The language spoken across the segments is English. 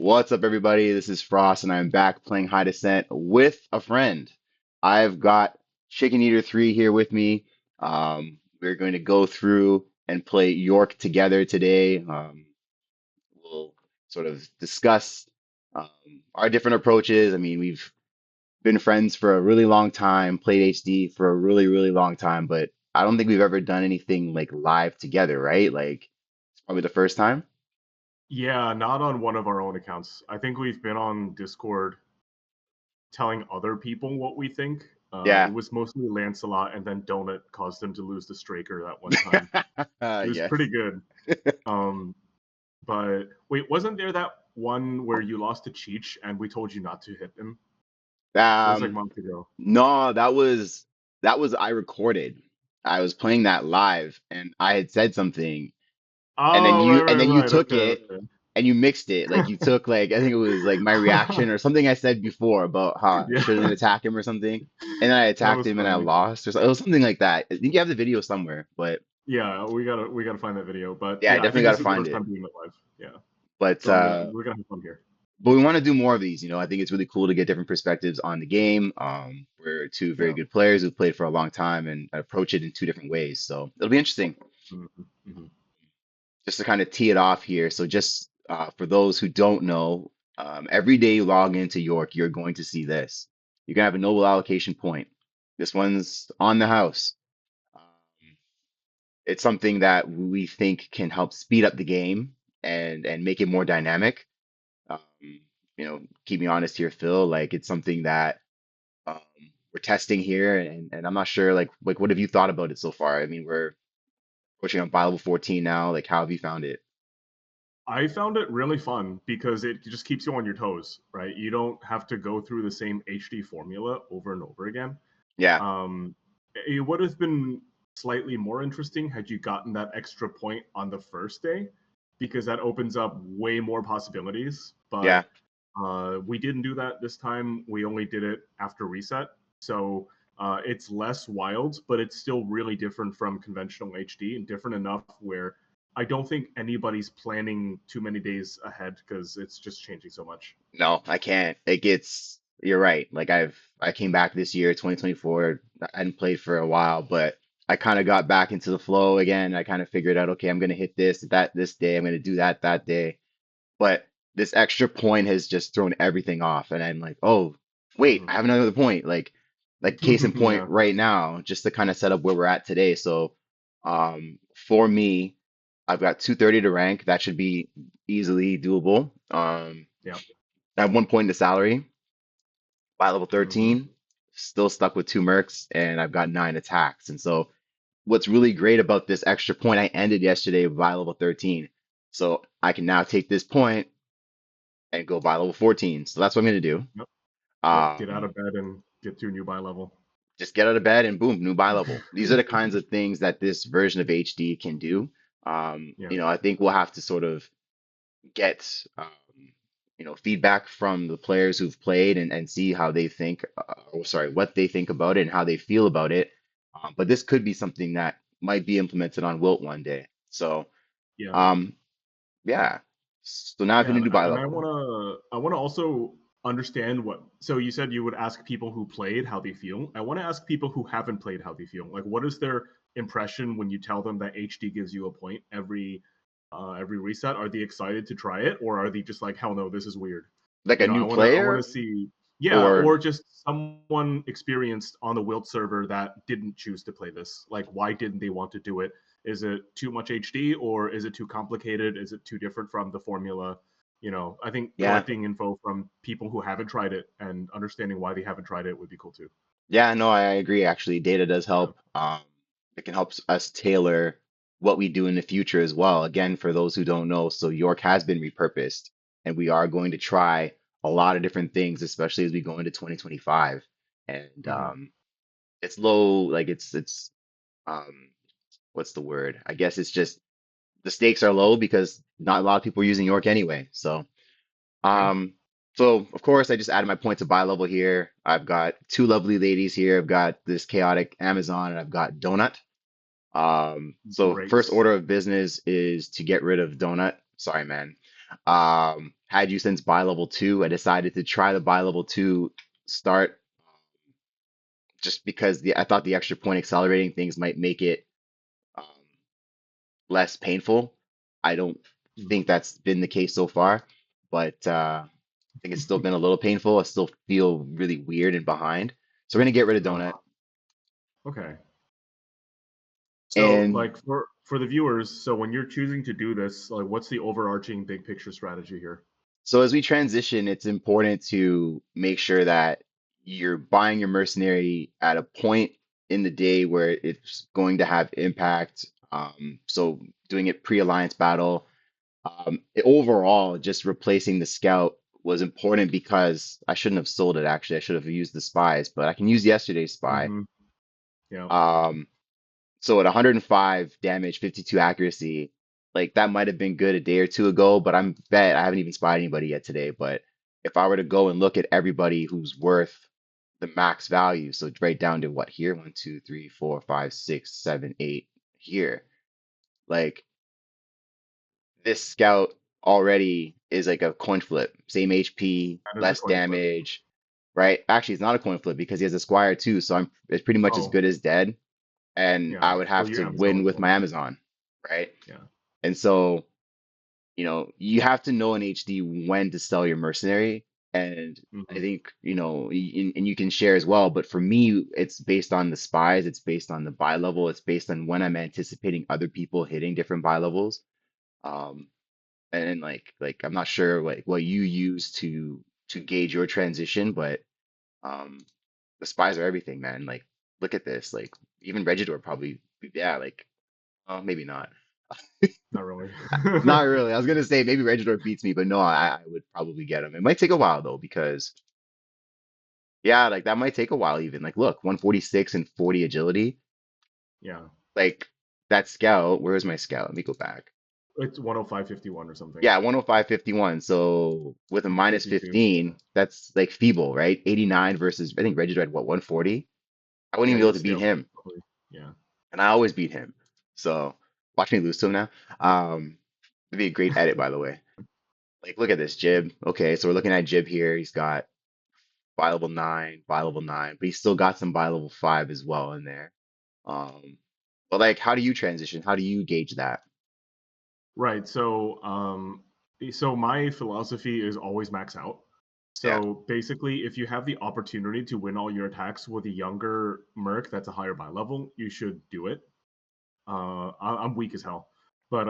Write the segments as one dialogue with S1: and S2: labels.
S1: What's up, everybody? This is Frost, and I'm back playing High Descent with a friend. I've got Chickeneater3 here with me. We're going to go through and play York together today. We'll sort of discuss um, our different approaches. I mean, we've been friends for a really long time, played HD for a really, really long time, but I don't think we've ever done anything like live together, right? Like, it's probably the first time.
S2: Yeah, not on one of our own accounts. I think we've been on Discord telling other people what we think. It
S1: Yeah.
S2: was mostly Lancelot, and then Donut caused him to lose the Straker that one time. It was
S1: Yes.
S2: pretty good. Um, but wait, wasn't there that one where you lost to Cheech and we told you not to hit him? That was like
S1: Um,
S2: months ago.
S1: no, that was I recorded. I was playing that live and I had said something and then
S2: Oh,
S1: you
S2: right,
S1: and
S2: right,
S1: then you
S2: right.
S1: took
S2: Okay,
S1: it
S2: okay.
S1: and you mixed it. Like you took like I think it was like my reaction or something I said before about how I
S2: Yeah,
S1: shouldn't attack him or something. And then I
S2: that
S1: attacked
S2: was
S1: him and I
S2: funny.
S1: lost or so, it was something like that. I think you have the video somewhere, but
S2: Yeah, we gotta find that video. But
S1: yeah, I
S2: yeah, I
S1: definitely
S2: think
S1: got to
S2: this is the
S1: find
S2: first
S1: it.
S2: time doing it live. Yeah,
S1: But
S2: so we're gonna have fun here.
S1: But we want to do more of these. I think it's really cool to get different perspectives on the game. We're two very
S2: Yeah.
S1: good players who've played for a long time and approach it in two different ways. So it'll be interesting
S2: Mhm, mhm.
S1: just to kind of tee it off here. So just for those who don't know, every day you log into York, you're going to see this. You're gonna have a noble allocation point. This one's on the house. Um, it's something that we think can help speed up the game and make it more dynamic. Um, keep me honest here, Phil. Like it's something that um, we're testing here, and I'm not sure like what have you thought about it so far? I mean, we're approaching on buy level 14 now. Like, how have you found it?
S2: I found it really fun because it just keeps you on your toes, right? You don't have to go through the same HD formula over and over again.
S1: Yeah,
S2: Um, it would have been slightly more interesting had you gotten that extra point on the first day, because that opens up way more possibilities.
S1: yeah,
S2: But we didn't do that this time. We only did it after reset. So it's less wild, but it's still really different from conventional HD and different enough where I don't think anybody's planning too many days ahead because it's just changing so much.
S1: no, I can't. It gets. You're right. Like I came back this year, 2024. I hadn't played for a while, but I kind of got back into the flow again. I kind of figured out, okay, I'm gonna hit this day. I'm gonna do that day. But this extra point has just thrown everything off, and I'm like, oh, wait, I have another point. Like case in point
S2: Yeah.
S1: right now, just to kind of set up where we're at today. So, for me, I've got 230 to rank. That should be easily doable.
S2: Yeah.
S1: I have 1 point in the salary by level
S2: Hmm.
S1: 13, still stuck with two mercs, and I've got nine attacks. And so, what's really great about this extra point, I ended yesterday by level 13. So I can now take this point and go by level 14. So that's what I'm going to do.
S2: Yep. Yep. Get out
S1: Um,
S2: of bed and get to a new buy level.
S1: just get out of bed and boom, new buy level. These are the kinds of things that this version of HD can do.
S2: Yeah.
S1: I think we'll have to sort of get, feedback from the players who've played and see how they think, or sorry, what they think about it and how they feel about it. But this could be something that might be implemented on Wilt one day. So,
S2: Yeah.
S1: um, yeah. So now I
S2: Yeah,
S1: can do buy
S2: and I
S1: level.
S2: wanna also understand what. So you said you would ask people who played how they feel. I want to ask people who haven't played how they feel. Like, what is their impression when you tell them that HD gives you a point every reset? Are they excited to try it, or are they just like, hell no, this is weird?
S1: Like a new
S2: I wanna
S1: player
S2: see. Yeah,
S1: or
S2: or just someone experienced on the Wilt server that didn't choose to play this. Like, why didn't they want to do it? Is it too much HD, or is it too complicated? Is it too different from the formula? I think
S1: yeah.
S2: collecting info from people who haven't tried it and understanding why they haven't tried it would be cool too.
S1: Yeah, no, I agree. Actually, data does
S2: Yeah.
S1: help. It can help us tailor what we do in the future as well. Again, for those who don't know, so York has been repurposed, and we are going to try a lot of different things, especially as we go into 2025. And
S2: Hmm.
S1: it's low, like it's um, what's the word? I guess it's just the stakes are low because not a lot of people are using York anyway. So.
S2: Yeah.
S1: Um, so of course I just added my point to buy level here. I've got two lovely ladies here. I've got this chaotic Amazon and I've got Donut. So
S2: Great.
S1: first order of business is to get rid of Donut. Sorry, man. Had you since bi-level 2. I decided to try the bi-level 2 start just because I thought the extra point accelerating things might make it um, less painful. I don't
S2: Mm.
S1: think that's been the case so far, but I think it's still been a little painful. I still feel really weird and behind. So we're gonna get rid of Donut.
S2: Uh-huh. Okay. So,
S1: And
S2: like for the viewers, so when you're choosing to do this, like what's the overarching big picture strategy here?
S1: so as we transition, it's important to make sure that you're buying your mercenary at a point in the day where it's going to have impact. So doing it pre-alliance battle. Overall, just replacing the scout was important because I shouldn't have sold it actually. I should have used the spies, but I can use yesterday's spy.
S2: Hmm. Yeah.
S1: Um, so at 105 damage, 52 accuracy, like that might have been good a day or two ago, but I'm bet I haven't even spied anybody yet today. But if I were to go and look at everybody who's worth the max value, so right down to what here? One, two, three, four, five, six, seven, eight here. Like this scout already is like a coin flip. Same HP,
S2: That is a
S1: less
S2: coin flip.
S1: damage, right? Actually, it's not a coin flip because he has a squire too, so I'm it's pretty much as
S2: Oh,
S1: good as dead. And
S2: yeah.
S1: I would
S2: So
S1: have
S2: your
S1: to
S2: Amazon
S1: win
S2: would
S1: with
S2: kill
S1: my
S2: him.
S1: Amazon, right?
S2: Yeah.
S1: And so, you have to know in HD when to sell your mercenary. And I
S2: Hmm.
S1: think, and you can share as well. But for me, it's based on the spies, it's based on the buy level, it's based on when I'm anticipating other people hitting different buy levels. Um, and like I'm not sure what you use to gauge your transition, but um the spies are everything, man. Like look at this. Like even Regidor probably yeah, like maybe not.
S2: Not really.
S1: Not really. I was gonna say maybe Regidor beats me, but no, I would probably get him. It might take a while though, because yeah, like that might take a while even. Like look, 146 and 40 agility.
S2: Yeah.
S1: Like that scout, where is my scout? Let me go back.
S2: It's 105.51 or something.
S1: Yeah, 105.51. So with a minus
S2: 52.
S1: 15, that's like feeble, right? 89 versus I think Reggie's read what, 140? I wouldn't
S2: Yeah,
S1: even be able
S2: you'd
S1: to beat
S2: still
S1: him.
S2: probably. Yeah.
S1: And I always beat him. So watch me lose to him now. It'd be a great edit, by the way. Like, look at this Jib. Okay, so we're looking at Jib here. He's got buy level 9, but he's still got some buy level 5 as well in there. Um, but like, how do you transition? How do you gauge that?
S2: Right. So my philosophy is always max out.
S1: Yeah,
S2: So basically, if you have the opportunity to win all your attacks with a younger merc that's a higher buy level, you should do it. I'm weak as hell, but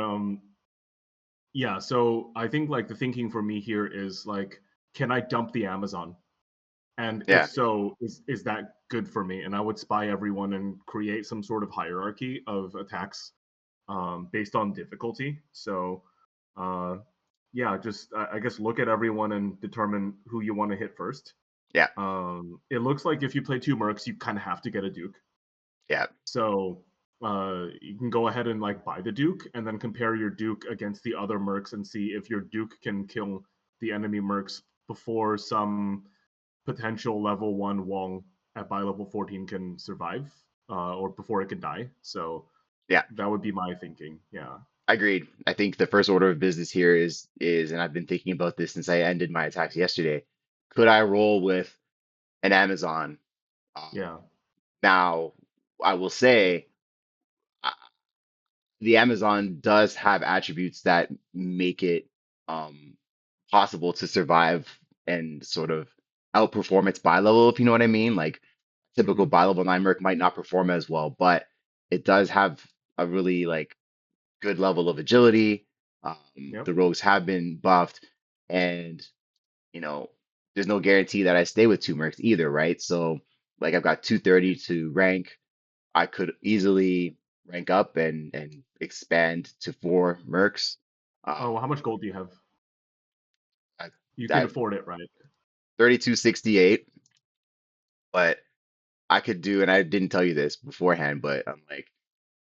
S2: yeah. So I think like the thinking for me here is like, can I dump the Amazon? And if
S1: yeah,
S2: so, is that good for me? And I would spy everyone and create some sort of hierarchy of attacks based on difficulty. So, uh, yeah, just I guess look at everyone and determine who you want to hit first.
S1: yeah,
S2: It looks like if you play two mercs, you kind of have to get a Duke.
S1: yeah,
S2: So you can go ahead and like buy the Duke and then compare your Duke against the other mercs and see if your Duke can kill the enemy mercs before some potential level one Wong at buy level 14 can survive or before it can die. So
S1: yeah.
S2: that would be my thinking. Yeah.
S1: Agreed. I think the first order of business here is, and I've been thinking about this since I ended my attacks yesterday. Could I roll with an Amazon?
S2: Yeah.
S1: Now, I will say uh, the Amazon does have attributes that make it um, possible to survive and sort of outperform its buy level, if you know what I mean. Like typical
S2: Hmm.
S1: buy level 9 Merc might not perform as well, but it does have a really like good level of agility.
S2: Yep.
S1: The rogues have been buffed, and you know, there's no guarantee that I stay with two mercs either, right? So, like, I've got 230 to rank. I could easily rank up and expand to four mercs.
S2: Oh, well, how much
S1: Um,
S2: gold do you have?
S1: I,
S2: You can
S1: that
S2: afford it, right?
S1: 3268, but I could do, and I didn't tell you this beforehand, but I'm like,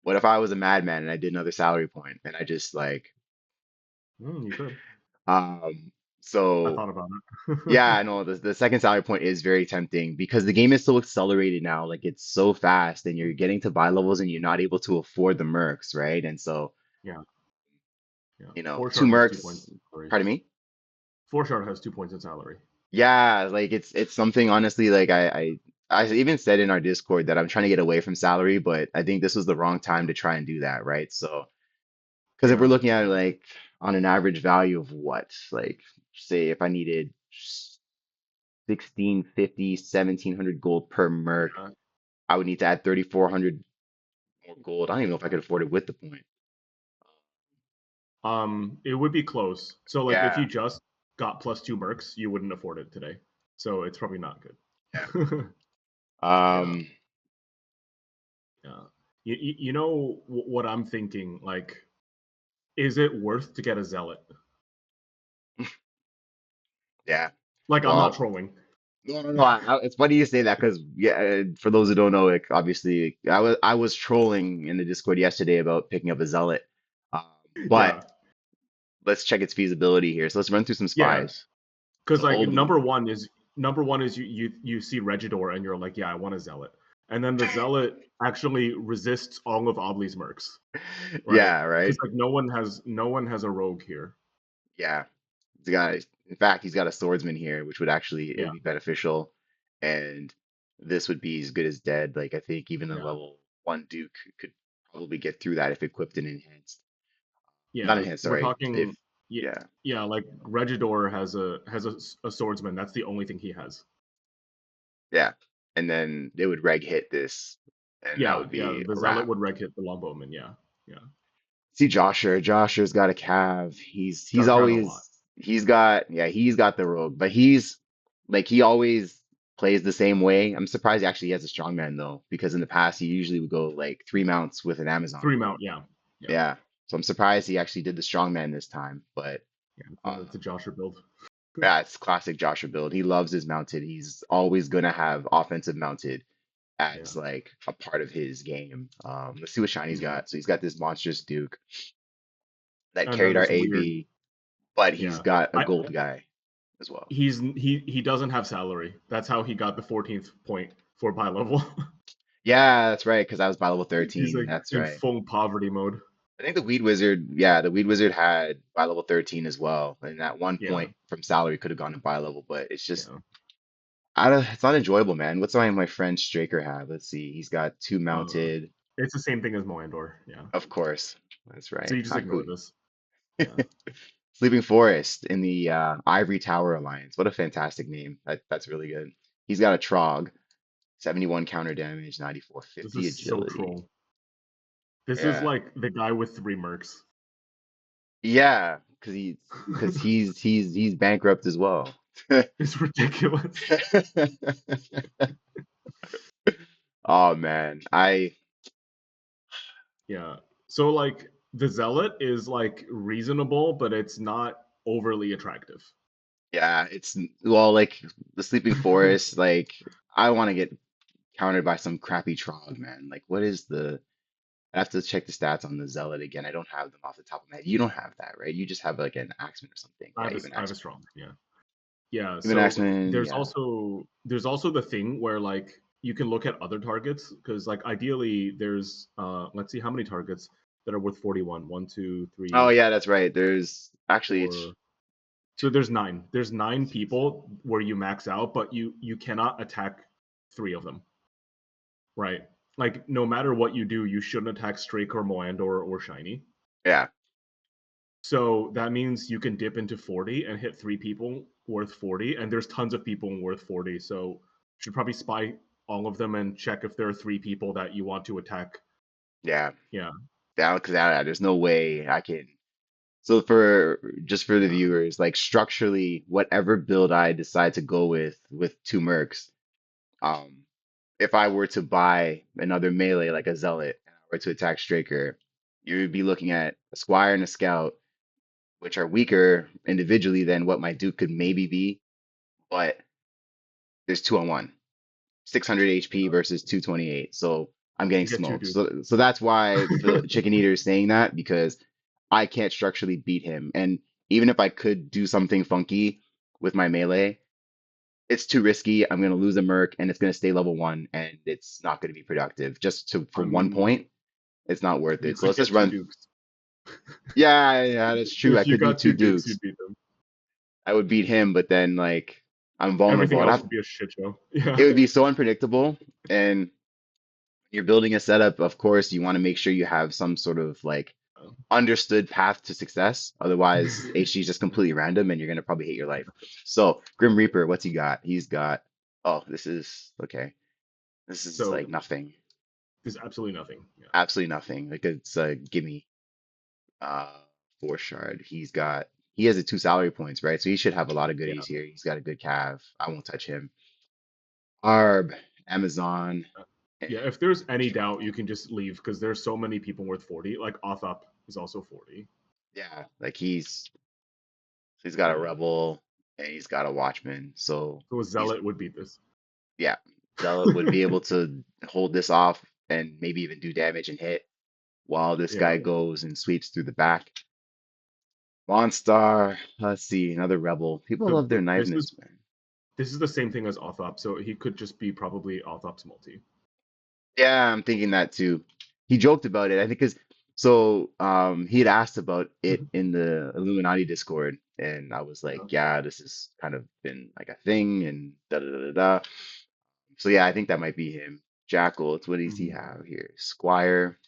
S1: what if I was a madman and I did another salary point and I just like,
S2: You could.
S1: um,
S2: I
S1: so
S2: thought about
S1: yeah,
S2: it.
S1: I know the second salary point is very tempting because the game is so accelerated now. Like it's so fast, and you're getting to buy levels, and you're not able to afford the mercs, right? And so
S2: Yeah. Yeah.
S1: You know,
S2: Four
S1: two
S2: shard has 2 points
S1: mercs.
S2: in salary.
S1: Pardon me.
S2: Four shard has 2 points in salary.
S1: Yeah, like it's something honestly like I even said in our Discord that I'm trying to get away from salary, but I think this was the wrong time to try and do that, right? So because if we're
S2: Yeah.
S1: looking at it
S2: Yeah.
S1: like on an average value of what, like say if I needed 1650, 1700 gold per merc,
S2: Yeah.
S1: I would need to add 3400 more gold. I don't even know if I could afford it with the point.
S2: It would be close. So like if
S1: Yeah,
S2: you just got +2 mercs, you wouldn't afford it today. So it's probably not
S1: yeah.
S2: good. Yeah.
S1: Um,
S2: Yeah. You know what I'm thinking? Like, is it worth to get a zealot?
S1: yeah.
S2: Like, I'm not
S1: Well,
S2: trolling.
S1: no, no, no. It's funny you say that because yeah, for those who don't know, like obviously, I was trolling in the Discord yesterday about picking up a zealot. Um, but
S2: Yeah.
S1: let's check its feasibility here. So let's run through some
S2: Yeah.
S1: spies.
S2: Because
S1: So
S2: like
S1: old,
S2: number one is you see Regidor and you're like, yeah, I want a zealot. And then the zealot actually resists all of Oblie's mercs, right?
S1: yeah,
S2: Because
S1: right,
S2: like no one has a rogue here.
S1: yeah. He's got, in fact, he's got a swordsman here, which would actually it
S2: Yeah.
S1: would be beneficial, and this would be as good as dead. Like I think even a
S2: Yeah.
S1: level one Duke could probably get through that if equipped and enhanced. Not
S2: Yeah.
S1: enhanced,
S2: We're
S1: sorry. If
S2: talking. Yeah.
S1: yeah.
S2: Yeah. Like Regidor has a swordsman. That's the only thing he has.
S1: Yeah. And then they would reg hit this, and that
S2: Yeah.
S1: would
S2: Yeah.
S1: be
S2: The
S1: a
S2: zealot
S1: wrap.
S2: would reg hit the longbowman. Yeah. Yeah.
S1: See Joshua. Joshua's got a cav. He's
S2: Joshua has a lot.
S1: he's got the rogue, but he's like he always plays the same way. I'm surprised he actually has a strongman though, because in the past he usually would go like three mounts with an Amazon.
S2: 3 mount. Yeah. Yeah.
S1: Yeah. So I'm surprised he actually did the strongman this time. But
S2: Yeah. It's a
S1: um
S2: Joshua build.
S1: yeah, it's classic Joshua build. He loves his mounted. He's always gonna have offensive mounted
S2: Yeah.
S1: as like a part of his game. Let's see what Shiny's
S2: Yeah.
S1: got. So he's got this monstrous Duke that
S2: And then
S1: carried our
S2: this weird.
S1: AV, but he's
S2: Yeah.
S1: got a
S2: I
S1: gold guy as well.
S2: he doesn't have salary. That's how he got the 14th point for bi level.
S1: Yeah, that's right, because I was by level
S2: He's
S1: 13.
S2: like
S1: That's
S2: in
S1: right.
S2: full poverty mode.
S1: I think the Weed Wizard, yeah, the Weed Wizard had by level 13 as well. And at one
S2: Yeah.
S1: point from salary could have gone to bi level, but it's just
S2: Yeah.
S1: I don't it's not enjoyable, man. What's my friend Straker have? Let's see. He's got two
S2: Uh,
S1: mounted,
S2: it's the same thing as Moandor. Yeah.
S1: of course. That's
S2: So
S1: right.
S2: you just
S1: How
S2: ignore
S1: cool.
S2: this. Yeah.
S1: Sleeping Forest in the Ivory Tower Alliance. What a fantastic name. That's really good. He's got a Trog, 71 counter damage,
S2: This
S1: 9450
S2: is so
S1: agility.
S2: troll. This is
S1: Yeah.
S2: like the guy with 3 mercs.
S1: Yeah, because he's bankrupt as well.
S2: It's ridiculous.
S1: Oh man.
S2: Yeah. So like the zealot is like reasonable, but it's not overly attractive.
S1: Yeah, it's well like the Sleeping Forest, like I want to get countered by some crappy Trog, man. Like what is the I have to check the stats on the Zealot again. I don't have them off the top of my head. You don't have that, right? You just have like an Axeman or something.
S2: I
S1: Yeah,
S2: have a,
S1: even
S2: I have a
S1: Axeman.
S2: strong. Yeah. Yeah.
S1: Even
S2: So
S1: Axeman,
S2: there's
S1: yeah.
S2: also there's also the thing where like you can look at other targets because like ideally there's let's see how many targets that are worth 41. One, two,
S1: Oh
S2: three,
S1: yeah, that's right. There's actually it's
S2: four. So there's nine. There's nine people where you max out, but you cannot attack three of them. Right. Like no matter what you do, you shouldn't attack Strake or Moandor or Shiny.
S1: yeah,
S2: So that means you can dip into 40 and hit three people worth 40, and there's tons of people worth 40. So you should probably spy all of them and check if there are three people that you want to attack.
S1: yeah.
S2: Yeah,
S1: Because there's no way I can. So for just for the
S2: yeah.
S1: viewers, like structurally, whatever build I decide to go with two mercs, um, if I were to buy another melee like a Zealot and I were to attack Straker, you would be looking at a Squire and a Scout, which are weaker individually than what my Duke could maybe be, but there's two on one, 600 HP versus 228. So I'm getting
S2: You get two
S1: smoked.
S2: dukes.
S1: So that's why Chicken Eater is saying that because I can't structurally beat him. And even if I could do something funky with my melee, it's too risky. I'm gonna lose a Merc and it's gonna stay level one and it's not gonna be productive. Just to for one
S2: Um,
S1: point, it's not worth
S2: you
S1: it. So
S2: could
S1: let's
S2: get
S1: just
S2: two
S1: run.
S2: dukes.
S1: Yeah, yeah, that's true. I
S2: If you
S1: could do
S2: got
S1: two
S2: two dukes,
S1: dukes.
S2: you'd beat them.
S1: I would beat him, but then like I'm vulnerable.
S2: Everything else would be a shit show. Yeah.
S1: It would be so unpredictable. And you're building a setup, of course, you want to make sure you have some sort of like understood path to success. Otherwise, HG is just completely random and you're gonna probably hate your life. So Grim Reaper, what's he got? He's got, oh, this is okay. This is
S2: So
S1: like nothing.
S2: there's absolutely nothing. Yeah.
S1: Absolutely nothing. Like it's a gimme. Uh, four shard. He has a two salary points, right? So he should have a lot of
S2: Yeah.
S1: goodies here. He's got a good cav. I won't touch him. Arb, Amazon, and
S2: Yeah. If there's any doubt, you
S1: Jungle.
S2: can just leave because there's so many people worth 40. Like Authop is also 40.
S1: Yeah, like he's got a
S2: Yeah.
S1: rebel and he's got a watchman. So
S2: So a
S1: he's
S2: Zealot would beat this.
S1: yeah, Zealot would be able to hold this off and maybe even do damage and hit while this
S2: Yeah.
S1: guy goes and sweeps through the back. Monstar, let's see, another rebel. People
S2: So
S1: love their
S2: this
S1: kniveness,
S2: is
S1: man.
S2: this is the same thing as Authop. So he could just be probably Authop's multi.
S1: Yeah, I'm thinking that too. He joked about it. I think because so he had asked about it in the Illuminati Discord, and I was like,
S2: Yeah.
S1: yeah, this has kind of been like a thing, and da da da da. Da. So yeah, I think that might be him. Jackal, it's what does he
S2: Mhm.
S1: have here? Squire,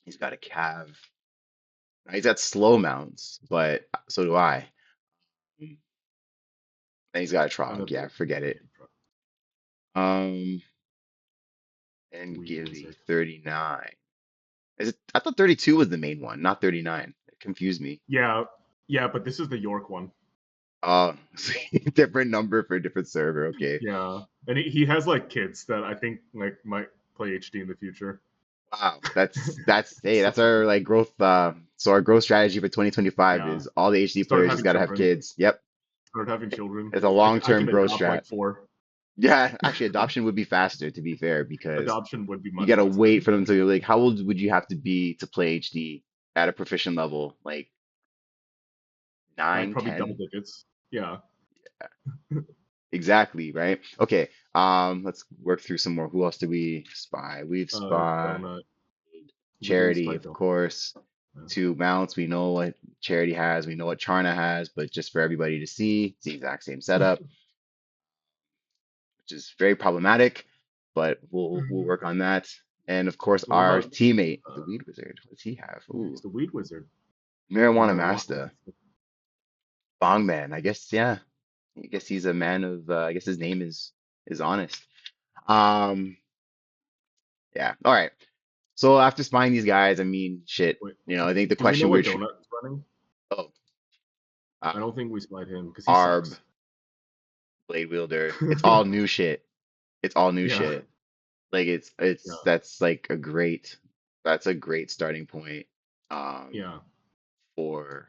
S1: he's got a cav. He's got slow mounts, but so do I. And he's got a
S2: Kind
S1: Trog.
S2: of
S1: Yeah,
S2: like
S1: forget it.
S2: medium pro.
S1: Um, and
S2: Weed
S1: Gilly
S2: Wizard.
S1: 39. Is it? I thought 32 was the main one, not 39. It confused me.
S2: Yeah. Yeah, but this is the York one.
S1: Oh, different number for a different server. Okay.
S2: Yeah. And he has like kids that I think like might play HD in the future.
S1: Wow. That's hey,
S2: So
S1: that's our like growth so our growth strategy for 2025
S2: yeah.
S1: is all the HD
S2: Start
S1: players just
S2: having
S1: gotta have
S2: children.
S1: kids. Yep.
S2: Start having children.
S1: It's a
S2: I
S1: long-term
S2: can
S1: growth
S2: adopt
S1: strat.
S2: like four.
S1: Yeah, actually adoption would be faster to be fair because
S2: Adoption would be
S1: you
S2: much
S1: gotta
S2: faster.
S1: wait for them to like how old would you have to be to play HD at a proficient level? Like
S2: Like
S1: nine,
S2: probably double
S1: 10?
S2: digits. Yeah.
S1: Exactly, right? Okay. Let's work through some more. Who else did we spy? We've spied
S2: Donut. We didn't
S1: Charity,
S2: spy
S1: of
S2: Donut.
S1: course.
S2: Yeah.
S1: Two mounts. We know what Charity has. We know what Charna has, but just for everybody to see, it's the exact same setup, which is very problematic, but we'll work on that. And of course,
S2: So what
S1: our
S2: about
S1: teammate, the
S2: uh,
S1: Weed Wizard. What does he have?
S2: he's
S1: Ooh,
S2: the Weed Wizard. The
S1: Marijuana
S2: marijuana
S1: Master,
S2: master.
S1: Bong Man. I guess yeah. I guess he's a man of. I guess his name is honest. Um, yeah. All right. So after spying these guys, I mean, shit.
S2: Wait,
S1: I think the
S2: do we know
S1: question
S2: what Donut is running?
S1: oh, uh,
S2: I don't think we spied him because he
S1: Arb,
S2: sucks.
S1: Blade Wielder. It's all new shit. It's all new
S2: Yeah.
S1: shit. Like
S2: Yeah.
S1: that's like that's a great starting point. Um,
S2: Yeah.
S1: for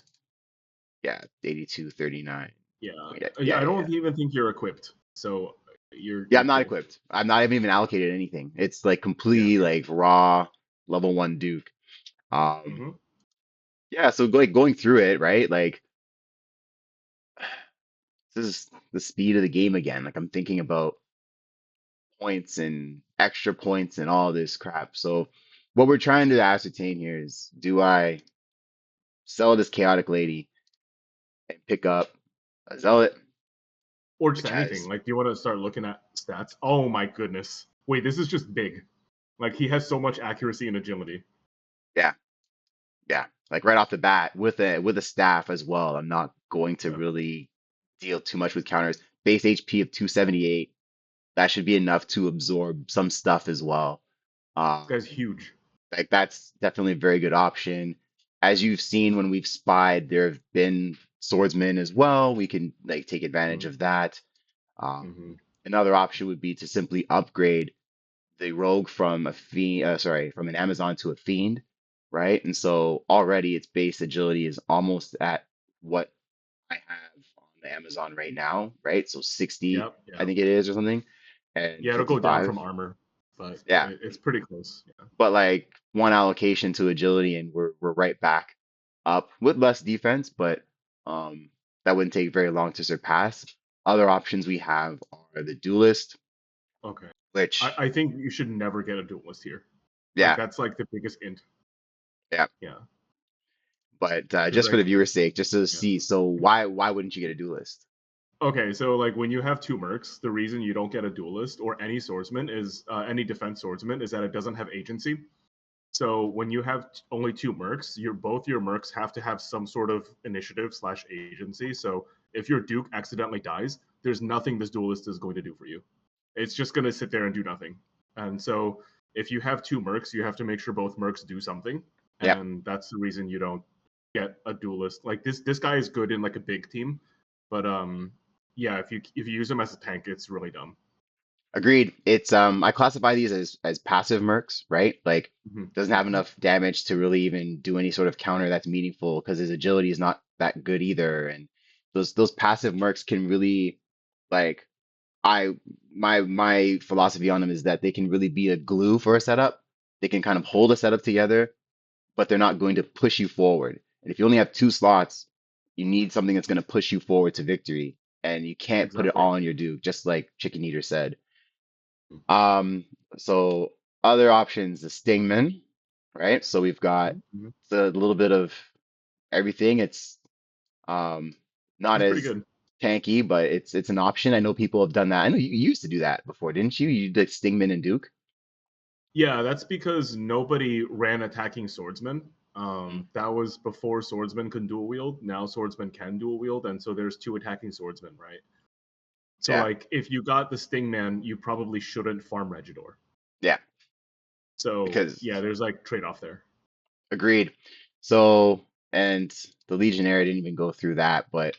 S1: yeah, 8239.
S2: Yeah.
S1: Yeah,
S2: Yeah.
S1: yeah,
S2: I
S1: yeah,
S2: don't
S1: yeah.
S2: even think you're equipped. So
S1: Yeah, I'm
S2: you're
S1: not
S2: cool.
S1: equipped. I'm not even allocated anything. It's like
S2: Yeah.
S1: completely like raw level one Duke. Um,
S2: Hmm.
S1: yeah, so like going through it, right? Like this is the speed of the game again. Like I'm thinking about points and extra points and all this crap. So what we're trying to ascertain here is do I sell this chaotic lady and pick up a zealot,
S2: Or just
S1: which
S2: anything.
S1: has
S2: Like, do you want to start looking at stats? Oh my goodness. Wait, this is just big. Like he has so much accuracy and agility.
S1: yeah, yeah, like right off the bat with a staff as well. I'm not going to
S2: Yeah.
S1: really deal too much with counters. Base HP of 278. That should be enough to absorb some stuff as well.
S2: This guy's
S1: Um,
S2: huge.
S1: like that's definitely a very good option. As you've seen when we've spied, there have been swordsmen as well. We can like take advantage
S2: Mm-hmm.
S1: of that.
S2: Mm-hmm.
S1: Another option would be to simply upgrade the rogue from a fiend, sorry, from an Amazon to a fiend, right? And so already its base agility is almost at what I have on the Amazon right now, right? So 60,
S2: Yep.
S1: I
S2: Yeah.
S1: think it is or something, and
S2: Yeah. It'll go down
S1: 55.
S2: from armor, but
S1: Yeah,
S2: it's pretty close. Yeah.
S1: but like one allocation to agility, and we're right back up with less defense, but um, that wouldn't take very long to surpass. Other options we have are the duelist,
S2: Okay.
S1: which
S2: I think you should never get a duelist here. Like
S1: yeah,
S2: that's like the biggest int.
S1: yeah.
S2: Yeah.
S1: But
S2: Because
S1: just for
S2: like
S1: the viewer's sake, just to
S2: yeah.
S1: see. So why wouldn't you get a duelist?
S2: Okay, so like when you have two mercs, the reason you don't get a duelist or any swordsman is any defense swordsman is that it doesn't have agency. So when you have only two mercs, both your mercs have to have some sort of initiative slash agency. So if your duke accidentally dies, there's nothing this duelist is going to do for you. It's just going to sit there and do nothing. And so if you have two mercs, you have to make sure both mercs do something,
S1: Yep,
S2: and that's the reason you don't get a duelist. Like this guy is good in like a big team, but yeah, if you use him as a tank, it's really dumb.
S1: agreed. It's I classify these as passive mercs, right? Like
S2: Mm-hmm.
S1: doesn't have
S2: Mm-hmm.
S1: enough damage to really even do any sort of counter that's meaningful because his agility is not that good either. And those passive mercs can really like I my philosophy on them is that they can really be a glue for a setup. They can kind of hold a setup together, but they're not going to push you forward. And if you only have two slots, you need something that's going to push you forward to victory. And you can't put it
S2: Exactly.
S1: all on your Duke, just like Chicken Eater said. Um, so other options, the Stingman, right? So we've got
S2: Mm-hmm.
S1: a little bit of everything. It's um not
S2: He's pretty
S1: as
S2: good.
S1: tanky, but it's an option. I know people have done that. I know you used to do that before, didn't you? You did Stingman and Duke.
S2: Yeah, that's because nobody ran attacking swordsmen.
S1: Mhm.
S2: That was before swordsmen could dual wield. Now swordsmen can dual wield, and so there's two attacking swordsmen, right? So
S1: Yeah,
S2: like if you got the Stingman, you probably shouldn't farm Regidor.
S1: yeah,
S2: So
S1: because
S2: yeah, there's like trade off there.
S1: agreed. So, and the Legionnaire didn't even go through that, but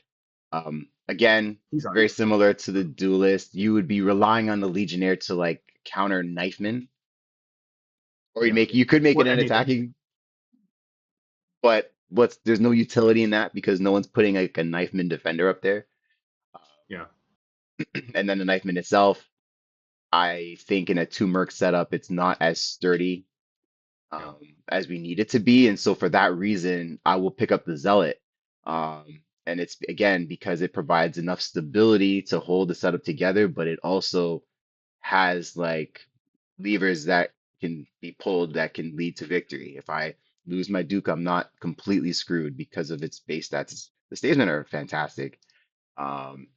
S1: again,
S2: He's
S1: very
S2: alright.
S1: similar to the Duelist. You would be relying on the Legionnaire to like counter Knifeman, or
S2: Yeah,
S1: you could make it
S2: or
S1: an
S2: anything.
S1: attacking, but what's there's no utility in that because no one's putting like a Knifeman defender up there.
S2: Yeah,
S1: And then the Knifeman itself, I think in a two merc setup, it's not as sturdy
S2: yeah,
S1: as we need it to be. And so for that reason, I will pick up the Zealot. And it's again because it provides enough stability to hold the setup together, but it also has like levers that can be pulled that can lead to victory. If I lose my Duke, I'm not completely screwed because of its base stats. The statesmen are fantastic. Um,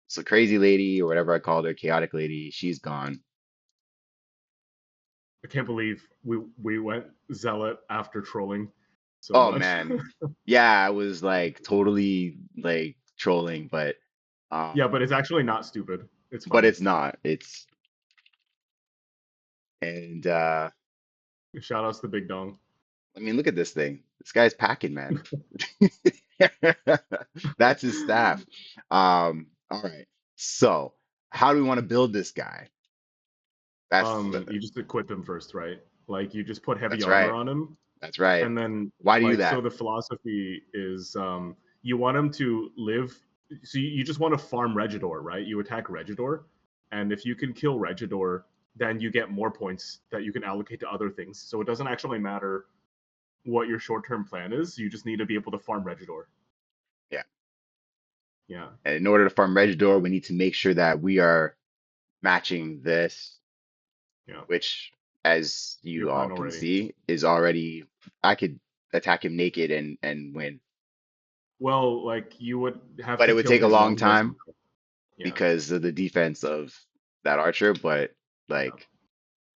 S1: so Crazy Lady or whatever I called her, Chaotic Lady, she's gone.
S2: I can't believe we went zealot after trolling so
S1: Oh
S2: much.
S1: man. Yeah, I was like totally like trolling,
S2: Yeah,
S1: um
S2: but it's actually not stupid. It's
S1: but
S2: funny.
S1: it's not. It's and
S2: Shout outs to Big Dong.
S1: I mean look at this thing. This guy's packing, man. That's his staff. All right. So, how do we want to build this guy?
S2: You just equip him first, right? Like you just put heavy
S1: That's
S2: armor
S1: right.
S2: on him,
S1: That's right.
S2: and then
S1: Why do you do
S2: like so
S1: that?
S2: the philosophy is you want him to live. So you just want to farm Regidor, right? You attack Regidor, and if you can kill Regidor, then you get more points that you can allocate to other things. So it doesn't actually matter what your short term plan is. You just need to be able to farm Regidor.
S1: Yeah.
S2: Yeah,
S1: And in order to farm Regidor, we need to make sure that we are matching this,
S2: yeah.
S1: which, as
S2: Your
S1: you all
S2: plan
S1: can
S2: already.
S1: see, is already I could attack him naked and win.
S2: Well, like you would have
S1: But
S2: to
S1: it would
S2: kill
S1: take a
S2: his
S1: long
S2: long bow
S1: time
S2: central. Yeah,
S1: because of the defense of that archer, but
S2: yeah,
S1: like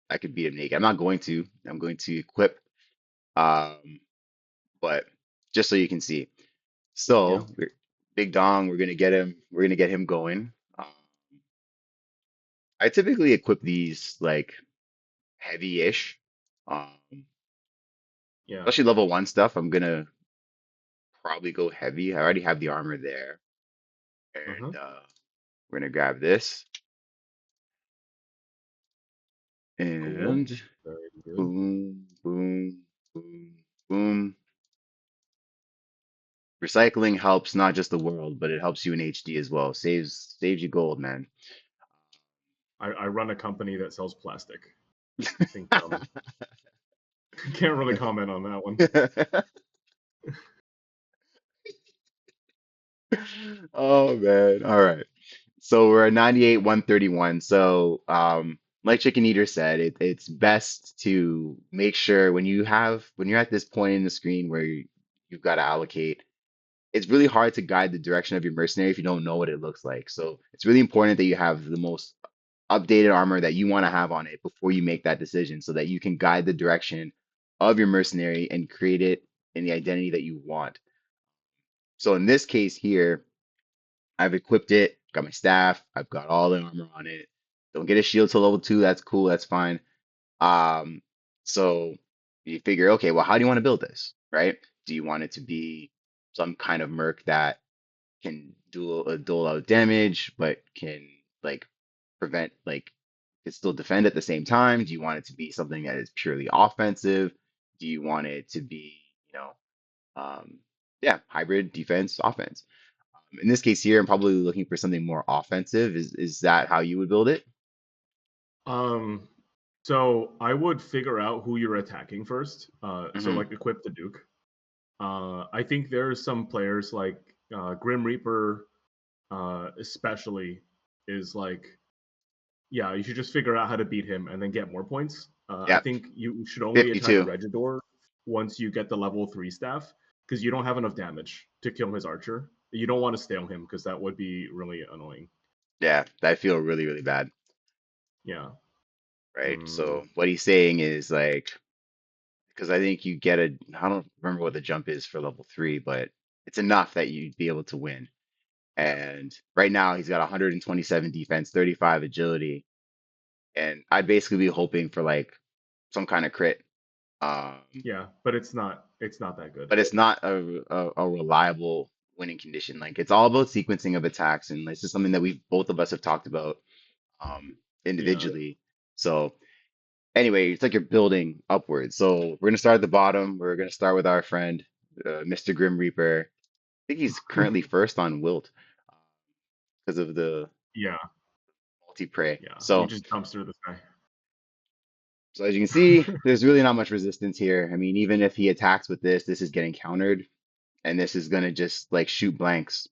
S1: I could beat him naked. I'm not going to. I'm going to equip um but just so you can see.
S2: yeah.
S1: So Big Dong, we're gonna get him going. I typically equip these like heavy-ish. Um
S2: Yeah.
S1: Especially level one stuff. I'm gonna probably go heavy. I already have the armor there.
S2: Uh-huh.
S1: And we're gonna grab this
S2: Cool.
S1: and
S2: Very good.
S1: boom, boom, boom, boom. Recycling helps not just the world, but it helps you in HD as well. Saves you gold, man.
S2: I run a company that sells plastic. I think can't really comment on that one.
S1: Oh man. All right. So we're at 98, 131. So like Chicken Eater said, it's best to make sure when you're at this point in the screen where you you've got to allocate. It's really hard to guide the direction of your mercenary if you don't know what it looks like. So it's really important that you have the most updated armor that you want to have on it before you make that decision so that you can guide the direction of your mercenary and create it in the identity that you want. So in this case here, I've equipped it, got my staff, I've got all the armor on it. Don't get a shield till level 2, that's cool, that's fine. Um, so you figure, okay, well, how do you want to build this, right? Do you want it to be some kind of merc that can dole out damage, but can like prevent can still defend at the same time? Do you want it to be something that is purely offensive? Do you want it to be, you know, um, yeah, hybrid defense, offense? In this case here, I'm probably looking for something more offensive. Is that how you would build it?
S2: Um, so I would figure out who you're attacking first. So
S1: Hmm.
S2: like equip the Duke. I think there's some players like Grim Reaper, especially, is like, yeah, you should just figure out how to beat him and then get more points. I
S1: Yep,
S2: think you should only attack
S1: 52.
S2: Regidor once you get the level 3 staff because you don't have enough damage to kill his archer. You don't want to stale him because that would be really annoying.
S1: Yeah, I feel really, really bad,
S2: Yeah.
S1: right?
S2: Mm,
S1: So what he's saying is like, because I think you get a, I don't remember what the jump is for level 3, but it's enough that you'd be able to win.
S2: yeah.
S1: And right now he's got 127 defense, 35 agility, and I'd basically be hoping for like some kind of crit. Um,
S2: Yeah, but it's not that good.
S1: but it's not a reliable winning condition. Like it's all about sequencing of attacks, and this is something that we both of us have talked about
S2: Yeah.
S1: individually. So anyway, it's like you're building upwards. So we're gonna start at the bottom. We're gonna start with our friend, Mr. Grim Reaper. I think he's currently first on Wilt because of the
S2: Yeah,
S1: multi-prey.
S2: yeah. He
S1: So,
S2: just dumpster this guy.
S1: so as you can see, there's really not much resistance here. I mean, even if he attacks with this is getting countered, and this is gonna just like shoot blanks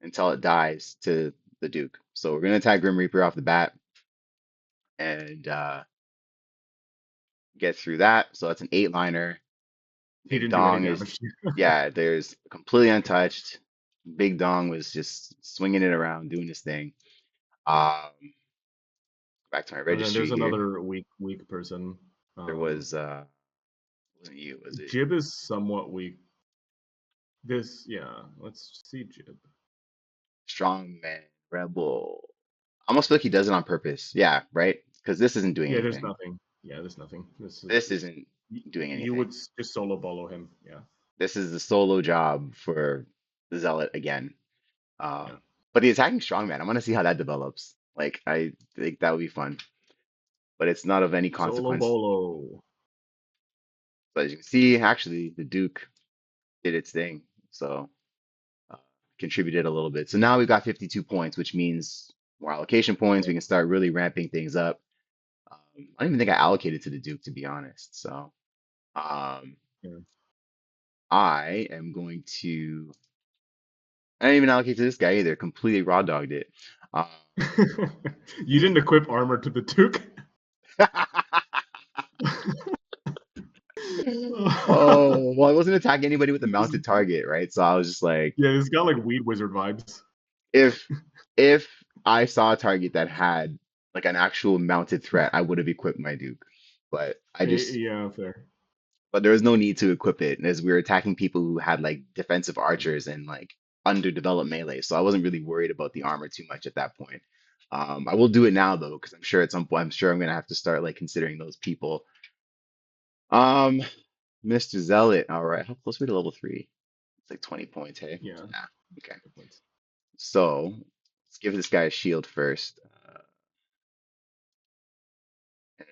S1: until it dies to the Duke. So we're gonna attack Grim Reaper off the bat and get through that. So that's an 8 liner.
S2: He
S1: Big
S2: didn't do any
S1: Dong is,
S2: damage to you.
S1: yeah, there's completely untouched. Big Dong was just swinging it around, doing his thing. Um, back to my
S2: And then
S1: registry
S2: there's
S1: here.
S2: another weak person.
S1: There
S2: Um,
S1: was, wasn't you, was it
S2: Jib is somewhat weak. Yeah. Let's see Jib.
S1: Strongman Rebel? Almost feel like he does it on purpose. Yeah, right? Because this isn't doing
S2: Yeah, there's
S1: anything.
S2: nothing. Yeah, there's nothing. This
S1: This
S2: is
S1: isn't doing
S2: you
S1: anything.
S2: would just solo bolo him. Yeah,
S1: This is the solo job for the Zealot again.
S2: yeah.
S1: But the attacking strongman, I want to see how that develops. Like, I think that would be fun, but it's not of any
S2: Solo
S1: consequence.
S2: bolo.
S1: So as you can see, actually, the Duke did its thing, so uh, contributed a little bit. So now we've got 52 points, which means more allocation points.
S2: Yeah,
S1: We can start really ramping things up. I don't even think I allocated to the Duke, to be honest. So um,
S2: yeah.
S1: I am going to. I didn't even allocate to this guy either. Completely raw dogged it. Um,
S2: You didn't equip armor to the Duke.
S1: oh, well, I wasn't attacking anybody with a mounted target, right? So I was just like,
S2: Yeah, this got like weed wizard vibes.
S1: if if I saw a target that had like an actual mounted threat, I would have equipped my Duke. But I just
S2: Yeah, fair.
S1: but there was no need to equip it as we were attacking people who had like defensive archers and like underdeveloped melee. So I wasn't really worried about the armor too much at that point. I will do it now though, because I'm sure at some point I'm sure I'm gonna have to start like considering those people. Um, Mr. Zealot, all right, how close are we to level 3? It's like 20 points, hey?
S2: Yeah.
S1: Yeah, okay.
S2: Good points.
S1: So let's give this guy a shield first. And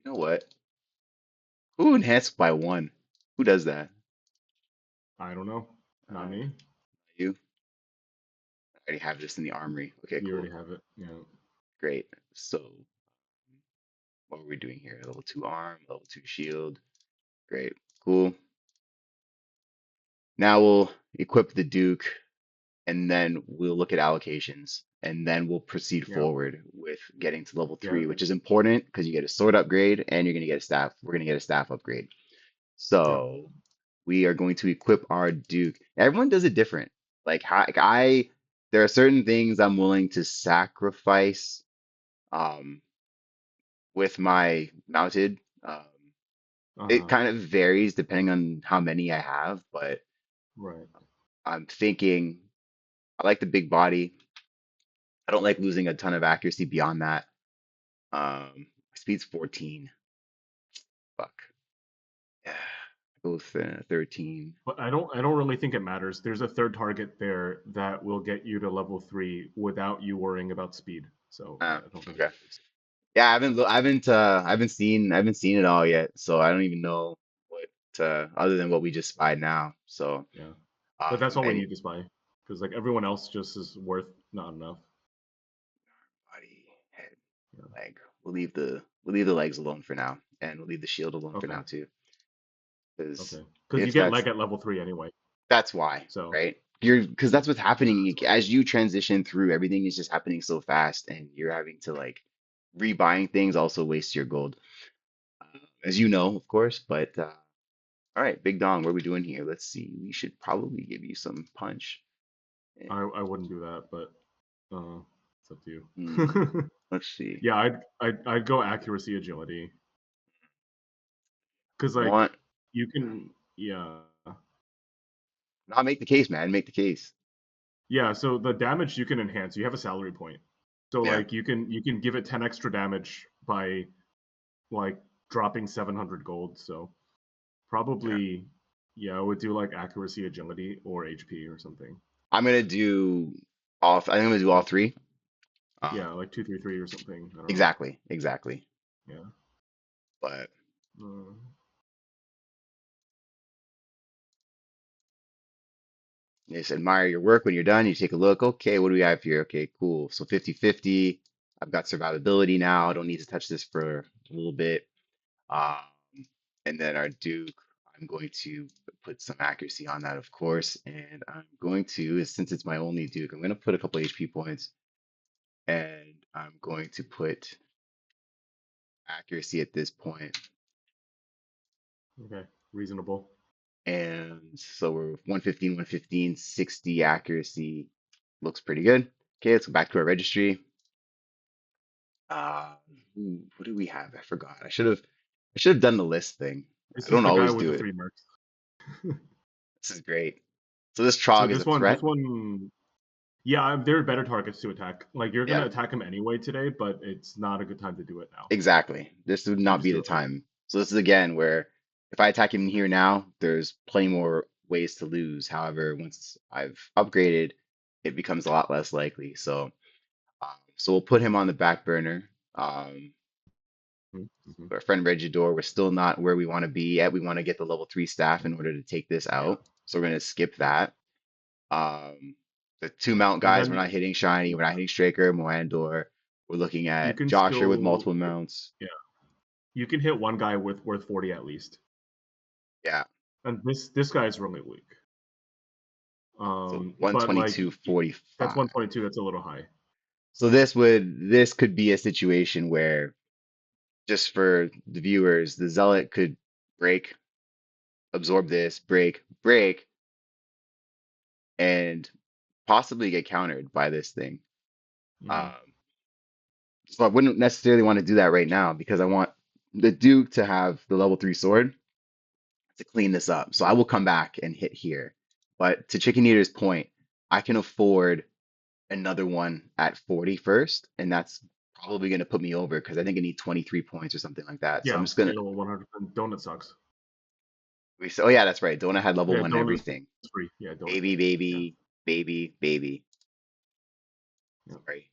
S1: you know what? Who enhanced by 1? Who does that?
S2: I don't know. Not me.
S1: You? I already have this in the armory. Okay,
S2: You
S1: cool.
S2: already have it. Yeah.
S1: Great. So what are we doing here? Level 2 arm, level 2 shield. Great. Cool. Now we'll equip the Duke and then we'll look at allocations and then we'll proceed
S2: Yeah.
S1: forward with getting to level
S2: Yeah.
S1: 3, which is important because you get a sword upgrade and you're going to get a staff. We're going to get a staff upgrade.
S2: Yeah.
S1: So we are going to equip our Duke. Everyone does it different. Like there are certain things I'm willing to sacrifice um, with my mounted. It
S2: Uh-huh.
S1: kind of varies depending on how many I have, but
S2: Right.
S1: I'm thinking I like the big body. I don't like losing a ton of accuracy beyond that. Speed's 14. Fuck. Yeah. Go with 13.
S2: But I don't really think it matters. There's a third target there that will get you to level 3 without you worrying about speed. So I don't think it
S1: Okay.
S2: matters.
S1: Yeah, I haven't seen it all yet, so I don't even know what other than what we just spied now. So
S2: Yeah. But that's all we
S1: and
S2: need to spy. Because like everyone else just is worth not enough.
S1: body, head,
S2: Yeah.
S1: leg. We'll leave the legs alone for now, and we'll leave the shield alone for
S2: Okay.
S1: now too, because
S2: Okay. Because you
S1: if
S2: get leg at level 3 anyway.
S1: that's why,
S2: So
S1: right? You're because
S2: yeah.
S1: that's what's
S2: Yeah,
S1: happening
S2: that's why.
S1: as you transition through. Everything is just happening so fast, and you're having to like rebuying things also wastes your gold, as you know, of course. But all right, Big Dong, what are we doing here? Let's see. We should probably give you some punch. And,
S2: I wouldn't do that, but it's up to
S1: hmm,
S2: you.
S1: let's see.
S2: Yeah, I'd go accuracy agility. Because like
S1: Want
S2: you can yeah.
S1: not make the case, man. Make the case.
S2: Yeah, so the damage you can enhance. You have a salary point. So
S1: Yeah,
S2: like you can give it 10 extra damage by like dropping 700 gold. So
S1: yeah.
S2: probably yeah, I would do like accuracy, agility, or HP or something.
S1: I'm gonna do all. I think I'm gonna do all three.
S2: Yeah, like 233 or something. I don't know.
S1: Exactly, exactly.
S2: Yeah.
S1: But
S2: Uh,
S1: they said, admire your work. When you're done, you take a look. Okay, what do we have here? Okay, cool. So 50-50. I've got survivability now. I don't need to touch this for a little bit. Um, and then our Duke, I'm going to put some accuracy on that, of course. And I'm going to, since it's my only Duke, I'm going to put a couple HP points. And I'm going to put accuracy at this point.
S2: okay, reasonable.
S1: And so we're 115, 115, 60 accuracy. Looks pretty good. Okay, let's go back to our registry. Uh, what do we have? I forgot. I should have done the list thing. I
S2: This is
S1: don't
S2: the guy
S1: always
S2: with
S1: do
S2: the
S1: it.
S2: 3 mercs.
S1: This is great. So this
S2: So
S1: Trog is a
S2: this
S1: threat.
S2: one, yeah, there are better targets to attack. Like you're
S1: Yeah,
S2: gonna attack him anyway today, but it's not a good time to do it now.
S1: exactly. This would
S2: You
S1: not
S2: just
S1: be
S2: do
S1: the
S2: it later.
S1: time. So this is again where if I attack him here now, there's plenty more ways to lose. However, once I've upgraded, it becomes a lot less likely. So we'll put him on the back burner.
S2: Mm-hmm.
S1: Our friend Regidor, we're still not where we want to be yet. We want to get the level 3 staff in order to take this
S2: Yeah,
S1: out. So we're going to skip that. Um, the two mount
S2: and
S1: guys, we're
S2: then
S1: not hitting Shiny, we're not hitting Straker, Moandor. We're looking
S2: you
S1: at
S2: can
S1: Joshua with
S2: still
S1: multiple mounts.
S2: yeah, you can hit one guy with worth 40 at least.
S1: Yeah.
S2: And this guy is really weak.
S1: So
S2: But like
S1: 122.45.
S2: that's 122. That's a little high.
S1: So this could be a situation where just for the viewers, the Zealot could break, absorb this, break, and possibly get countered by this thing.
S2: Mm,
S1: Um, So I wouldn't necessarily want to do that right now because I want the Duke to have the level 3 sword to clean this up. So I will come back and hit here. But to Chicken Eater's point, I can afford another one at 40 first, and that's probably going to put me over because I think I need 23 points or something like that. So I'm
S2: yeah,
S1: just gonna
S2: level 100. Donut sucks.
S1: we say, oh yeah, that's right. Donut had level
S2: Yeah,
S1: one and
S2: donut's
S1: everything.
S2: free. Yeah, donut's
S1: Baby,
S2: free. Yeah,
S1: baby, baby, baby.
S2: yeah.
S1: Sorry,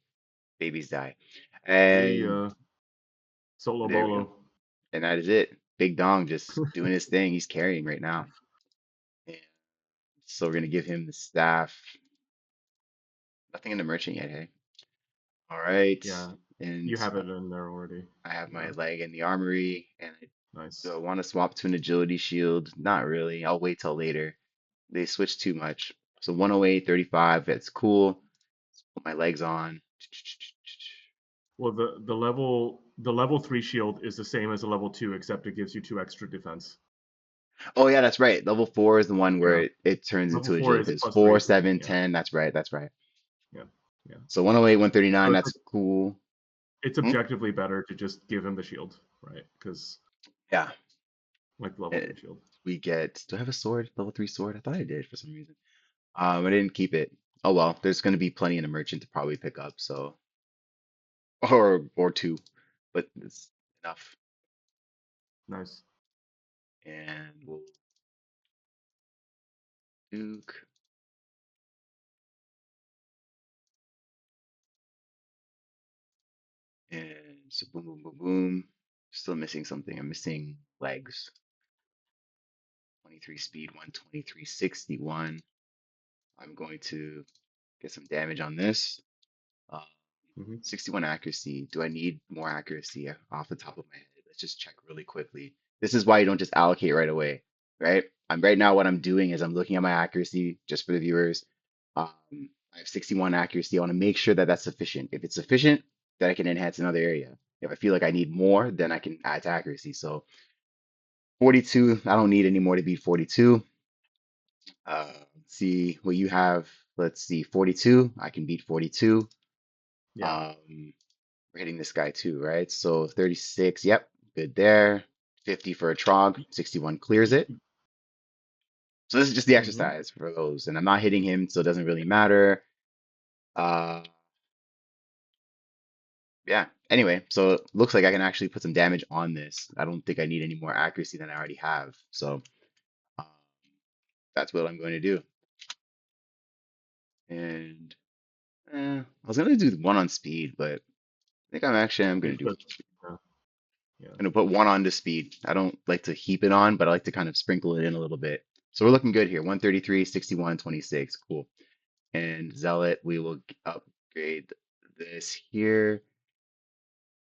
S1: babies die.
S2: See
S1: And
S2: solo
S1: there we
S2: bolo.
S1: go. And that is it. Big Dong just doing his thing. He's carrying right now. And so we're gonna give him the staff. Nothing in the merchant yet, hey? All right.
S2: Yeah,
S1: And
S2: you have it in there already.
S1: I have my
S2: Yeah,
S1: leg in the armory, and do
S2: nice.
S1: I want to swap to an agility shield? Not really. I'll wait till later. They switch too much. So 108, 35, that's cool. Put my legs on.
S2: Well, the level 3 shield is the same as a level 2, except it gives you 2 extra defense.
S1: Oh yeah, that's right. Level 4 is the one where
S2: Yeah,
S1: it turns
S2: level
S1: into
S2: four
S1: agility.
S2: is
S1: It's
S2: plus
S1: 4,
S2: raising.
S1: 7,
S2: Yeah,
S1: 10. That's right. That's right.
S2: yeah, yeah.
S1: So 108, 139,
S2: So it's like
S1: that's cool.
S2: it's
S1: Hmm?
S2: objectively better to just give him the shield, right? Because
S1: Yeah.
S2: like level
S1: Eh,
S2: 3 shield.
S1: we get, do I have a sword? Level 3 sword? I thought I did for some reason. I didn't keep it. Oh well, there's going to be plenty in the merchant to probably pick up, so or two, but it's enough.
S2: Nice.
S1: And we'll Duke and so boom, boom, boom, boom. Still missing something. I'm missing legs. 23 speed, 123, 61. I'm going to get some damage on this. Uh,
S2: Hmm.
S1: 61 accuracy. Do I need more accuracy off the top of my head? Let's just check really quickly. This is why you don't just allocate right away, right? I'm right now what I'm doing is I'm looking at my accuracy just for the viewers. I have 61 accuracy. I want to make sure that that's sufficient. If it's sufficient, then I can enhance another area. If I feel like I need more, then I can add to accuracy. So 42, I don't need any more to beat 42. See what you have. Let's see, 42. I can beat 42.
S2: Yeah.
S1: Um, we're hitting this guy too, right? So 36, yep, good there. 50 for a trog, 61 clears it. So this is just the
S2: Hmm.
S1: exercise for those. And I'm not hitting him, so it doesn't really matter. Uh, yeah. Anyway, so it looks like I can actually put some damage on this. I don't think I need any more accuracy than I already have. So um, that's what I'm going to do. And I was gonna do one on speed, but I think I'm
S2: You
S1: gonna do
S2: could. Yeah. Yeah.
S1: gonna put one on to speed. I don't like to heap it on, but I like to kind of sprinkle it in a little bit. So we're looking good here. 133, 61, 26. Cool. And Zealot, we will upgrade this here.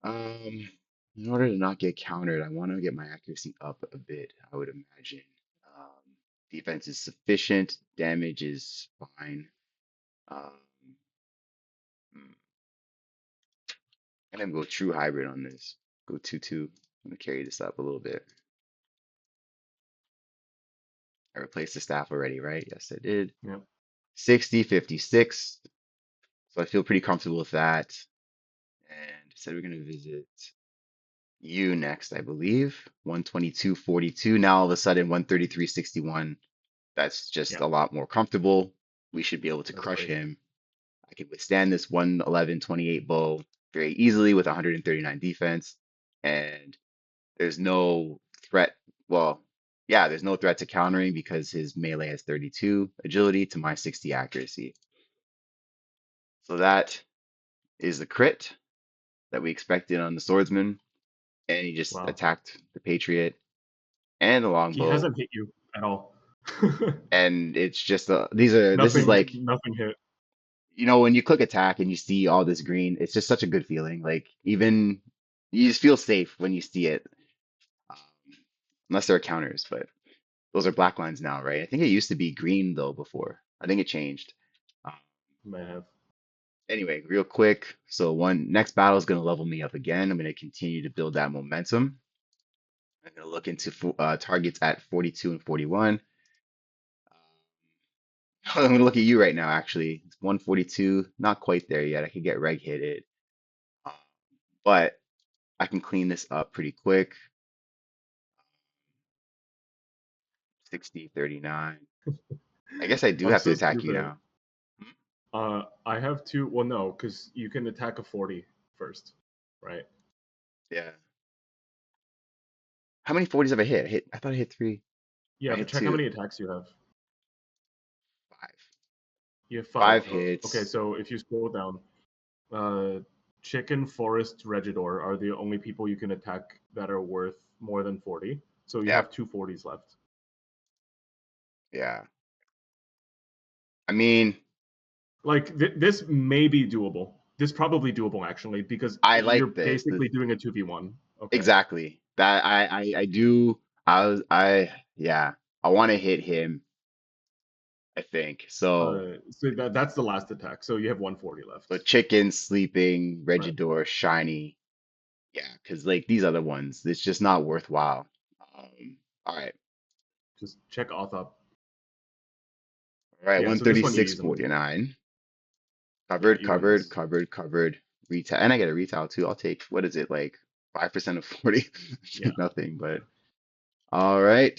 S1: Um, in order to not get countered, I want to get my accuracy up a bit, I would imagine. Um, defense is sufficient, damage is fine. Um, hmm, I'm gonna go true hybrid on this. Go 2-2. I'm gonna carry this up a little bit. I replaced the staff already, right? Yes, I did.
S2: Yeah.
S1: 60, 56. So I feel pretty comfortable with that. And said we're gonna visit you next, I believe. 122, 42. Now all of a sudden 133, 61. That's just
S2: Yeah.
S1: a lot more comfortable. We should be able to
S2: That's
S1: crush
S2: great.
S1: him. I can withstand this 111, 28 bow very easily with 139 defense. And there's no threat. Well, yeah, there's no threat to countering because his melee has 32 agility to my 60 accuracy. So that is the crit that we expected on the swordsman. And he just
S2: Wow.
S1: attacked the Patriot and the
S2: He
S1: longbow.
S2: hasn't hit you at all.
S1: And it's just this is
S2: Nothing.
S1: like,
S2: Nothing hit.
S1: when you click attack and you see all this green, it's just such a good feeling. Like even you just feel safe when you see it. Um, unless there are counters, but those are black lines now, right? I think it used to be green though before. I think it changed. Um,
S2: May have.
S1: anyway, real quick. So one next battle is going to level me up again. I'm going to continue to build that momentum. I'm going to look into targets at 42 and 41. I'm going to look at you right now, actually. It's 142, not quite there yet. I could get reg hitted, um, but I can clean this up pretty quick. 60, 39. I guess I do
S2: I'm
S1: have to
S2: so
S1: attack you
S2: stupid.
S1: now. Hmm?
S2: I have two. Well, no, because you can attack a 40 first, right?
S1: Yeah. How many 40s have I hit? I thought I hit three. I
S2: Yeah, but
S1: hit
S2: check how
S1: two.
S2: many attacks you have.
S1: Five.
S2: You have five.
S1: Five
S2: Okay,
S1: hits.
S2: so if you scroll down, uh, Chicken, Forest, Regidor are the only people you can attack that are worth more than 40. So you
S1: Yeah.
S2: have two 40s left.
S1: Yeah. I mean,
S2: Like this may be doable. This probably doable actually because
S1: I
S2: you're
S1: like this.
S2: basically doing a 2v1. Okay.
S1: Exactly. That I do. Yeah. I want to hit him, I think. So
S2: So that's the last attack. So you have 140
S1: so
S2: left.
S1: chicken, sleeping,
S2: Right.
S1: Regidor, shiny. Yeah, because like these other ones, it's just not worthwhile. All right.
S2: Just check auth up.
S1: All right,
S2: Yeah, so this one you use them both.
S1: 136.49.
S2: Yeah,
S1: Covered,
S2: you win
S1: covered,
S2: this.
S1: covered, covered. Retail, and I get a retail too. I'll take, what is it, like 5% of 40?
S2: Yeah,
S1: Nothing, but all right.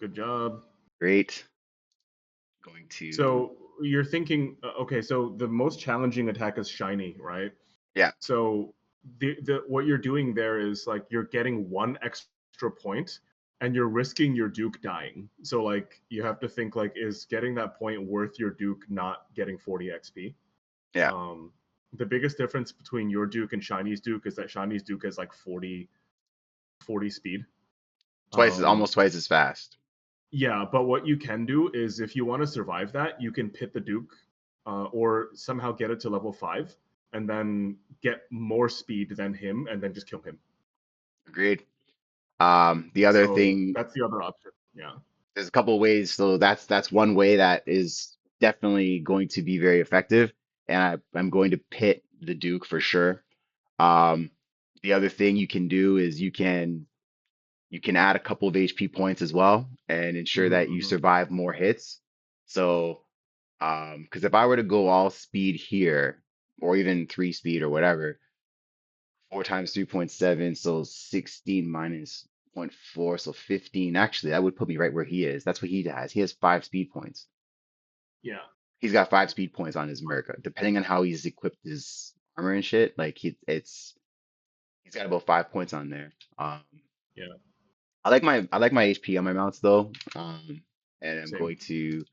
S2: good job.
S1: Great. Going to,
S2: So you're thinking, okay, so the most challenging attack is shiny, right?
S1: yeah,
S2: So the what you're doing there is like you're getting one extra point and you're risking your Duke dying. So like you have to think like is getting that point worth your Duke not getting 40 XP?
S1: yeah.
S2: Um, the biggest difference between your Duke and Shiny's Duke is that Shiny's Duke is like 40 speed.
S1: Twice as,
S2: Um,
S1: almost twice as fast.
S2: yeah, but what you can do is if you want to survive that, you can pit the Duke or somehow get it to level 5 and then get more speed than him and then just kill him.
S1: Agreed. The other
S2: So
S1: thing,
S2: that's the other option. Yeah.
S1: there's a couple of ways. So that's one way that is definitely going to be very effective, and I'm going to pit the Duke for sure. Um, the other thing you can do is you can add a couple of HP points as well and ensure
S2: Mm-hmm,
S1: that you
S2: mm-hmm.
S1: survive more hits. So, because if I were to go all speed here, or even three speed or whatever, four times 3.7, so 16 minus zero point 0.4, so 15. Actually, that would put me right where he is. That's what he has. He has five speed points.
S2: Yeah.
S1: He's got five speed points on his Merc. Depending on how he's equipped his armor and shit, like he's got about 5 points on there. Um,
S2: Yeah.
S1: I like my HP on my mounts though. And I'm
S2: Same.
S1: going to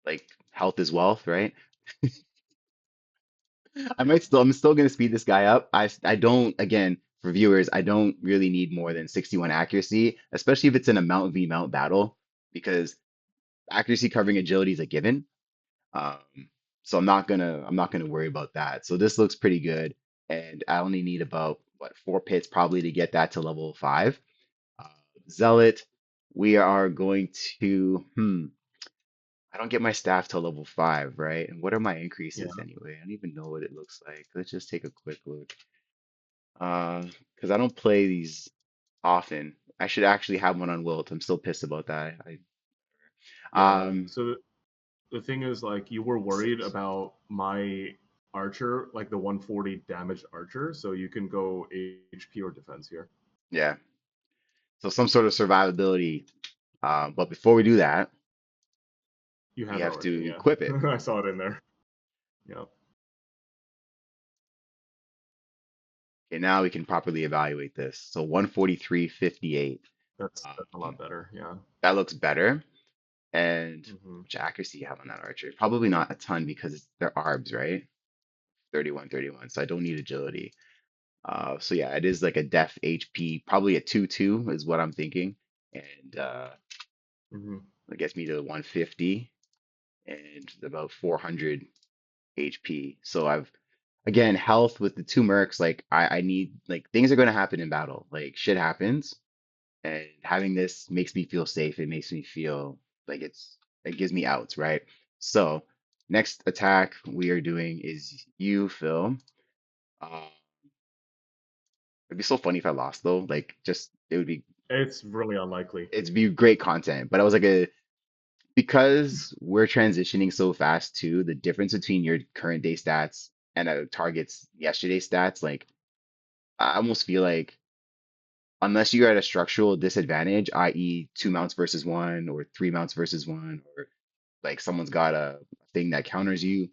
S1: like health is wealth, right? I'm still gonna speed this guy up. I don't, again, for viewers, I don't really need more than 61 accuracy, especially if it's in a mount v mount battle, because accuracy covering agility is a given. Um, so I'm not gonna worry about that. So this looks pretty good, and I only need about what, four pits probably to get that to level 5. Uh, Zealot, we are going to, I don't get my staff till level 5, right? And what are my
S2: Yeah.
S1: increases anyway? I don't even know what it looks like. Let's just take a quick look. Uh, because I don't play these often. I should actually have one on Wilt. I'm still pissed about that.
S2: Yeah.
S1: Um,
S2: So the thing is, like, you were worried about my archer, like the 140 damaged archer, so you can go HP or defense here.
S1: yeah. So some sort of survivability. But before we do that,
S2: You
S1: we
S2: have it
S1: have
S2: already.
S1: to
S2: Yeah.
S1: equip it.
S2: I saw it in there. Yeah.
S1: Okay, now we can properly evaluate this. So 143.58.
S2: That's a lot
S1: Um,
S2: better. Yeah.
S1: that looks better. And how
S2: Hmm.
S1: much accuracy you have on that archer? Probably not a ton because they're ARBs, right? 31, 31. So I don't need agility. So yeah, it is like a def HP, probably a 2-2 is what I'm thinking. And
S2: Hmm.
S1: it gets me to 150 and about 400 HP. So I've, again, health with the two mercs, like I need, like, things are going to happen in battle. Like shit happens, and having this makes me feel safe. It makes me feel like it gives me outs, right? So next attack we are doing is you, Phil. Uh, it'd be so funny if I lost though. Like, just it would be,
S2: It's really unlikely.
S1: it'd be great content. But I was like, because we're transitioning so fast too, the difference between your current day stats and a target's yesterday stats, like I almost feel like unless you're at a structural disadvantage, i.e., two mounts versus one or three mounts versus one, or like someone's got a thing that counters you,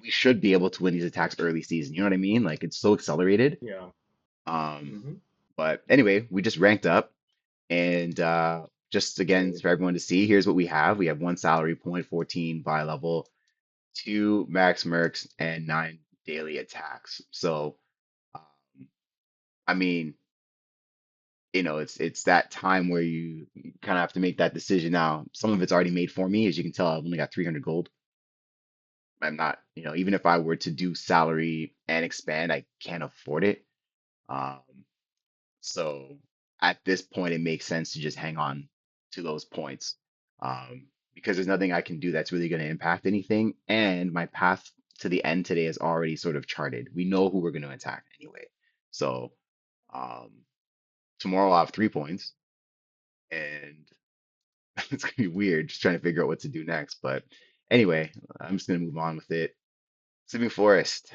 S1: we should be able to win these attacks early season. You know what I mean? Like it's so accelerated.
S2: Yeah.
S1: Um,
S2: Hmm.
S1: but anyway, we just ranked up, and just again
S2: Yay.
S1: for everyone to see, here's what we have. We have one salary point, 14 by level, two max mercs, and nine daily attacks. So, um, I mean, it's that time where you kind of have to make that decision now. Some of it's already made for me. As you can tell, I've only got 300 gold. I'm not, even if I were to do salary and expand, I can't afford it. Um, so at this point, it makes sense to just hang on to those points, because there's nothing I can do that's really going to impact anything. And my path to the end today is already sort of charted. We know who we're going to attack anyway. So um, tomorrow I'll have 3 points. and it's gonna be weird just trying to figure out what to do next. But anyway, I'm just gonna move on with it. Sleeping Forest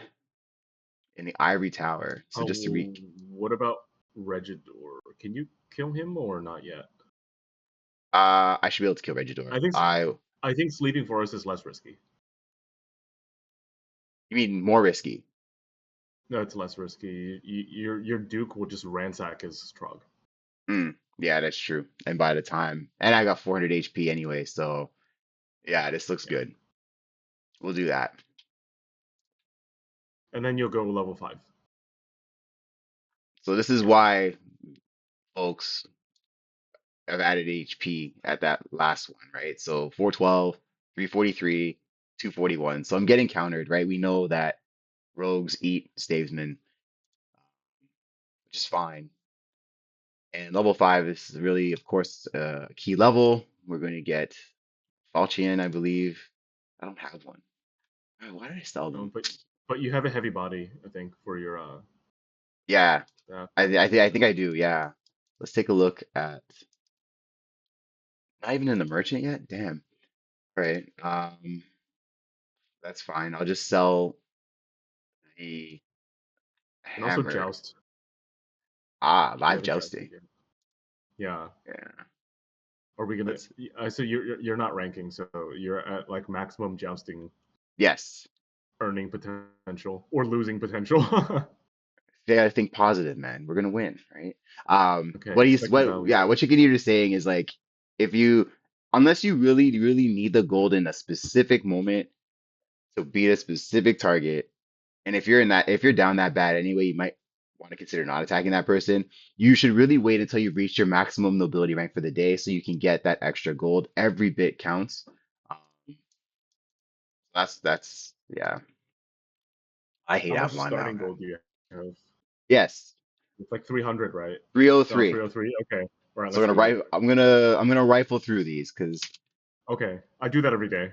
S1: in the Ivory Tower. So just to
S2: Oh, what about Regidor? Can you kill him or not yet?
S1: I should be able to kill Regidor.
S2: I think
S1: I
S2: I think Sleeping Forest is less risky.
S1: You mean more risky?
S2: No, it's less risky. Your Duke will just ransack his Trog.
S1: Yeah, that's true. And by the time, and I got 400 HP anyway, so yeah, this looks
S2: Yeah,
S1: good. We'll do that.
S2: and then you'll go level 5.
S1: So this is why folks have added HP at that last one, right? So 412, 343, 241. So I'm getting countered, right? We know that rogues eat stavesmen, which is fine. And level 5 is really, of course, a key level. We're going to get Falchion, I believe. I don't have one. Why did I sell them?
S2: But you have a heavy body, I think, for your
S1: Yeah, I think
S2: Falchion.
S1: I do. Yeah. Let's take a look at not even in the merchant yet. Damn. All right. That's fine. I'll just sell the
S2: And also
S1: hammer.
S2: Joust. You
S1: Live
S2: haven't jousted
S1: jousting.
S2: yet. Yeah.
S1: Yeah.
S2: Are we gonna?
S1: Let's.
S2: So you're not ranking, so you're at like maximum jousting
S1: Yes.
S2: earning potential or losing potential.
S1: They gotta think positive, man. We're gonna win, right?
S2: Okay,
S1: What he's
S2: expected
S1: what
S2: value.
S1: yeah, what Chickeneater is saying is like if you unless you really, really need the gold in a specific moment to beat a specific target, and if you're down that bad anyway, you might want to consider not attacking that person. You should really wait until you've reached your maximum nobility rank for the day so you can get that extra gold. Every bit counts. Um, that's yeah. I hate
S2: How much
S1: Avalon now,
S2: starting
S1: man.
S2: gold do you have?
S1: Yes,
S2: It's like 300, right? Oh,
S1: 303.
S2: 303. Okay. All right,
S1: So
S2: let's do it.
S1: I'm gonna rifle through these because
S2: Okay, I do that every day.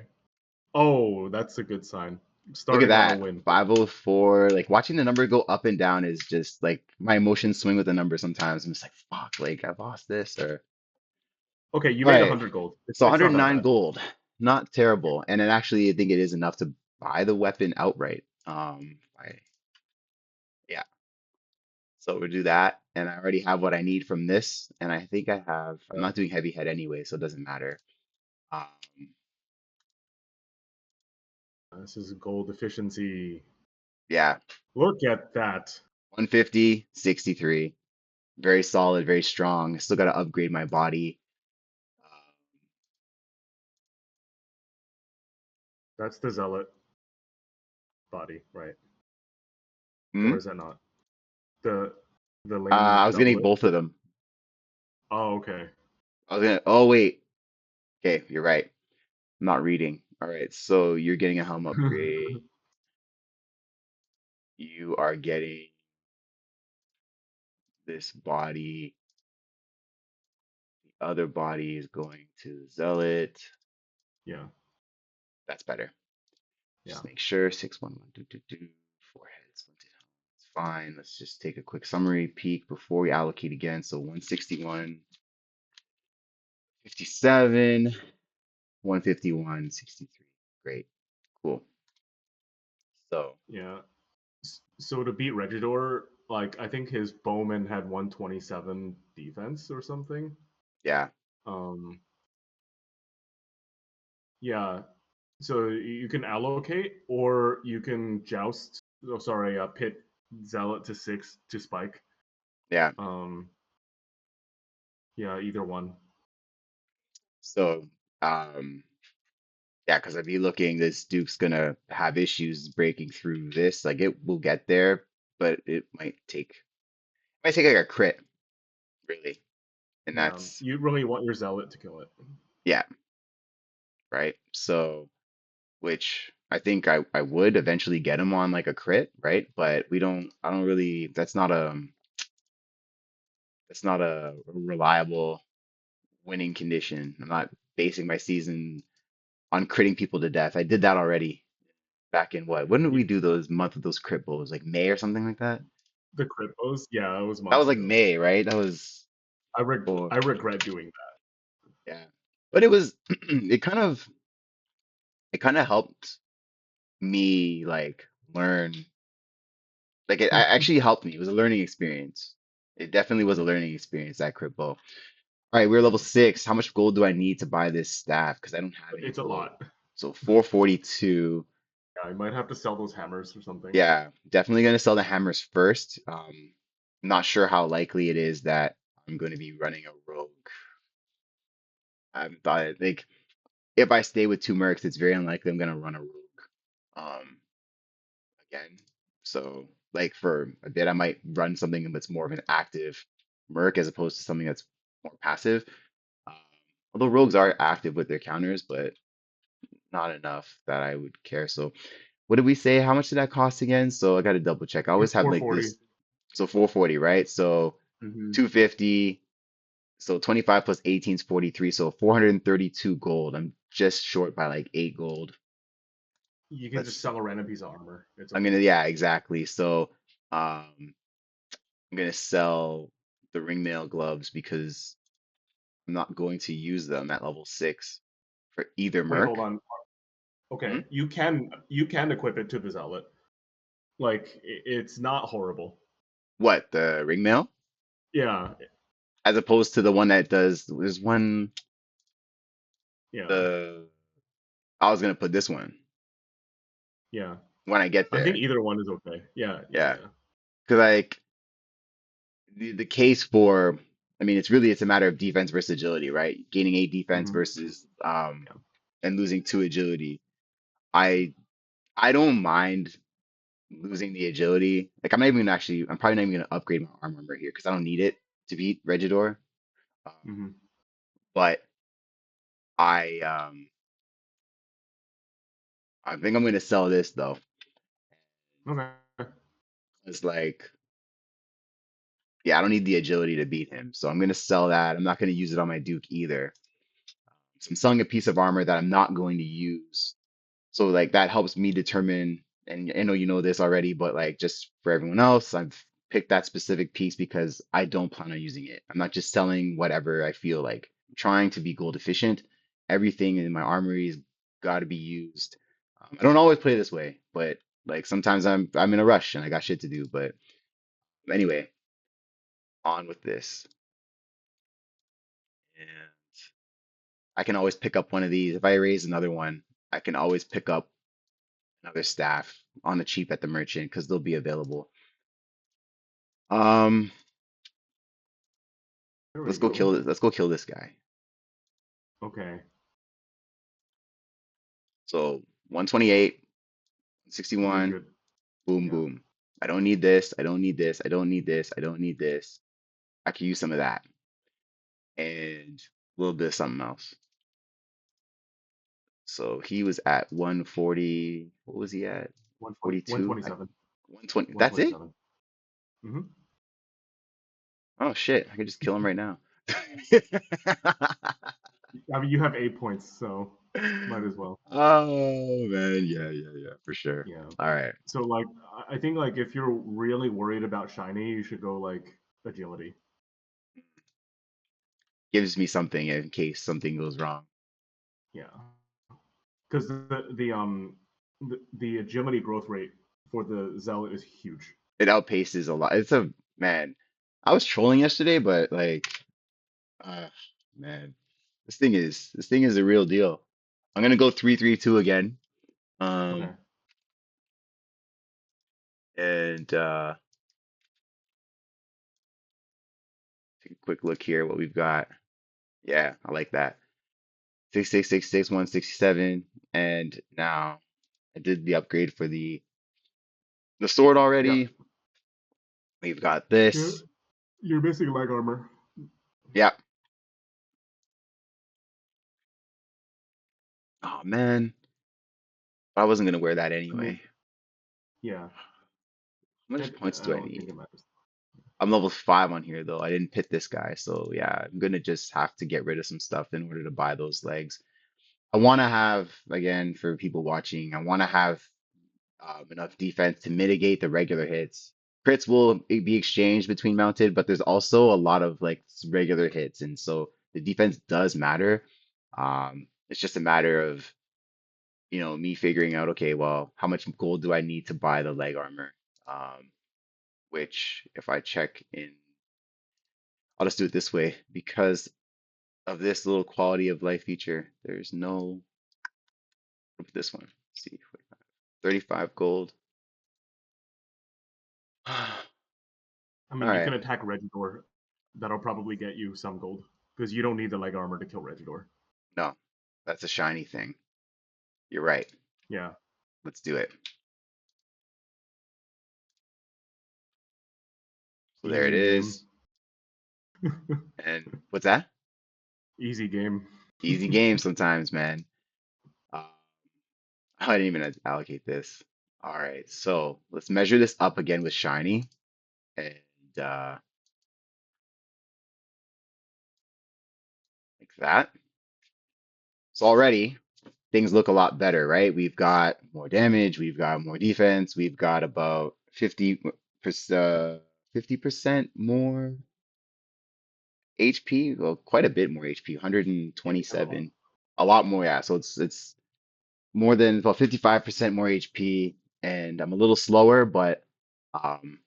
S2: Oh, that's a good sign.
S1: look at
S2: Starting on a
S1: that.
S2: win.
S1: 504. Like watching the number go up and down is just like my emotions swing with the number sometimes. I'm just like, fuck, like I lost this or
S2: Okay, you
S1: all
S2: made
S1: right.
S2: 100 gold.
S1: So
S2: It's not that
S1: 109
S2: bad.
S1: gold. Not
S2: Okay.
S1: terrible. And then actually I think it is enough to buy the weapon outright. Yeah. So we'll do that. And I already have what I need from this. And I think I'm
S2: Yeah.
S1: not doing heavy head anyway, so it doesn't matter. Um,
S2: This is gold efficiency.
S1: yeah.
S2: Look at that.
S1: 150, 63. Very solid, very strong. Still got to upgrade my body.
S2: That's the zealot body, right?
S1: Hmm?
S2: Or is that not? The the lane
S1: I was getting
S2: doublet?
S1: both of them.
S2: Oh, okay.
S1: Oh, wait. Okay, you're right. I'm not reading. All right. So you're getting a helm upgrade. You are getting this body. The other body is going to Zealot.
S2: Yeah,
S1: That's better.
S2: yeah,
S1: Just make sure 611 four heads. It's fine. Let's just take a quick summary peek before we allocate again. So 161, 57, 151, 63. Great. Cool. So
S2: yeah. So to beat Regidor, like I think his bowman had 127 defense or something.
S1: yeah,
S2: Um, yeah. So you can allocate, or you can joust. Oh, sorry, pit zealot to 6 to spike.
S1: yeah.
S2: Um, yeah, either one.
S1: So yeah, because I'd be looking, this Duke's gonna have issues breaking through this. Like it will get there, but it might take like a crit, really. And
S2: Yeah,
S1: that's
S2: you really want your zealot to kill it.
S1: yeah, right? So which I think I would eventually get him on like a crit, right? But I don't really that's not a reliable winning condition. I'm not basing my season on critting people to death. I did that already back in what? When did
S2: Yeah,
S1: we do those month of those crit bowls? Like May or something like that?
S2: the crippos, yeah, it was
S1: That was
S2: months
S1: like
S2: ago.
S1: May, right? That was
S2: I
S1: for
S2: regret doing that.
S1: Yeah. But it was it kind of it kind of helped me like learn like it actually helped me. It was a learning experience. It definitely was a
S2: Mhm.
S1: learning experience at crypto. All right, we're level 6. How much gold do I need to buy this staff? Because I don't have any
S2: It's a
S1: gold.
S2: lot.
S1: So 442.
S2: Yeah, I might have to sell those hammers or something.
S1: Yeah, definitely gonna sell the hammers first. Not sure how likely it is that I'm going to be running a rogue. I haven't thought it. Like if I stay with two mercs, it's very unlikely I'm gonna run a rogue. Again. So like for a bit, I might run something that's more of an active merc as opposed to something that's more passive. Um, although rogues are active with their counters, but not enough that I would care. So what did we say? How much did that cost again? So I got to double check. I always
S2: It's
S1: have like
S2: 440.
S1: this. So 440, right? So
S2: Hmm.
S1: 250. So 25 plus 18 is 43. So 432 gold. I'm just short by like 8 gold.
S2: You can just
S1: Let's,
S2: sell a random piece of armor. It's
S1: I'm
S2: okay.
S1: gonna, yeah, exactly. So um, I'm gonna sell the ringmail gloves because I'm not going to use them at level 6 for either
S2: Wait, hold
S1: merc.
S2: on.
S1: Hmm?
S2: Okay, you can equip it to the zealot. Like it's not horrible.
S1: What, the ringmail?
S2: Yeah,
S1: As opposed to the one that does, there's one,
S2: yeah,
S1: the, I was gonna put this one
S2: yeah.
S1: when I get
S2: I think
S1: there.
S2: either one is okay. Yeah, yeah,
S1: Yeah.
S2: yeah.
S1: Because like the case for, I mean, it's a matter of defense versus agility, right? Gaining 8 defense
S2: Hmm.
S1: versus
S2: Yeah.
S1: and losing 2 agility. I I don't mind losing the agility. Like I'm probably not even gonna upgrade my armor here because I don't need it to beat Regidor. Um,
S2: Hmm.
S1: but I I think I'm gonna sell this though.
S2: Okay.
S1: It's like, yeah, I don't need the agility to beat him. So I'm gonna sell that. I'm not gonna use it on my Duke either. So I'm selling a piece of armor that I'm not going to use. So like that helps me determine, and I know you know this already, but like just for everyone else, I've picked that specific piece because I don't plan on using it. I'm not just selling whatever I feel like. I'm trying to be gold efficient. Everything in my armory's got to be used. I don't always play this way, but like sometimes I'm in a rush and I got shit to do. But anyway, on with this. And I can always pick up one of these. If I raise another one, I can always pick up another staff on the cheap at the merchant because they'll be available. Um,
S2: There we
S1: let's go kill
S2: go.
S1: this. Let's go kill this guy.
S2: Okay.
S1: So 128,
S2: You're
S1: 61,
S2: good.
S1: boom,
S2: Yeah.
S1: boom. I don't need this. I don't need this. I don't need this. I don't need this. I can use some of that and a little bit of something else. So he was at 140. What was he at?
S2: 120,
S1: 42. I
S2: 127.
S1: 120. That's it?
S2: 127. Mm-hmm.
S1: Oh shit. I could just kill him right now.
S2: I mean, you have 8 points, so might as well.
S1: Oh man, yeah, yeah, yeah, for sure.
S2: Yeah.
S1: All right.
S2: So like, I think like if you're really worried about shiny, you should go like agility.
S1: Gives me something in case something goes wrong.
S2: Yeah. Because the agility growth rate for the zealot is huge.
S1: It outpaces a lot. It's a man. I was trolling yesterday, but like, uh, man, this thing is a real deal. I'm gonna go 3-3-2 again.
S2: Okay.
S1: Um, and take a quick look here what we've got. Yeah, I like that. 6-6-6-6-1-67, and now I did the upgrade for the sword
S2: Yeah.
S1: already. We've got
S2: You're
S1: this.
S2: you're missing leg armor.
S1: Yeah. Oh man, I wasn't gonna wear that
S2: I mean,
S1: anyway.
S2: yeah.
S1: How much
S2: It,
S1: points
S2: I
S1: do I
S2: don't think
S1: need?
S2: it matters.
S1: I'm level 5 on here though. I didn't pit this guy, so yeah, I'm gonna just have to get rid of some stuff in order to buy those legs. I want to have, again, for people watching, I want to have enough defense to mitigate the regular hits. Crits will be exchanged between mounted, but there's also a lot of like regular hits, and so the defense does matter. It's just a matter of, me figuring out, okay, well, how much gold do I need to buy the leg armor? Um, which if I check in, I'll just do it this way because of this little quality of life feature. There's no, look at this one. Let's see, 35 gold. All
S2: I mean, you
S1: right.
S2: can attack Regidor. That'll probably get you some gold because you don't need the leg armor to kill Regidor.
S1: No, that's a shiny thing. You're right.
S2: Yeah,
S1: Let's do it. So there it
S2: easy game.
S1: is. And what's that?
S2: Easy game.
S1: Easy game sometimes, man. Uh, I didn't even allocate this. All right, so let's measure this up again with shiny, and like that. So already things look a lot better, right? We've got more damage, we've got more defense, we've got about 50% more HP. Well, quite a bit more HP,
S2: Yeah, you have a lot.
S1: 127. A lot more, yeah. So it's more than about 55% more HP, and I'm a little slower, but um,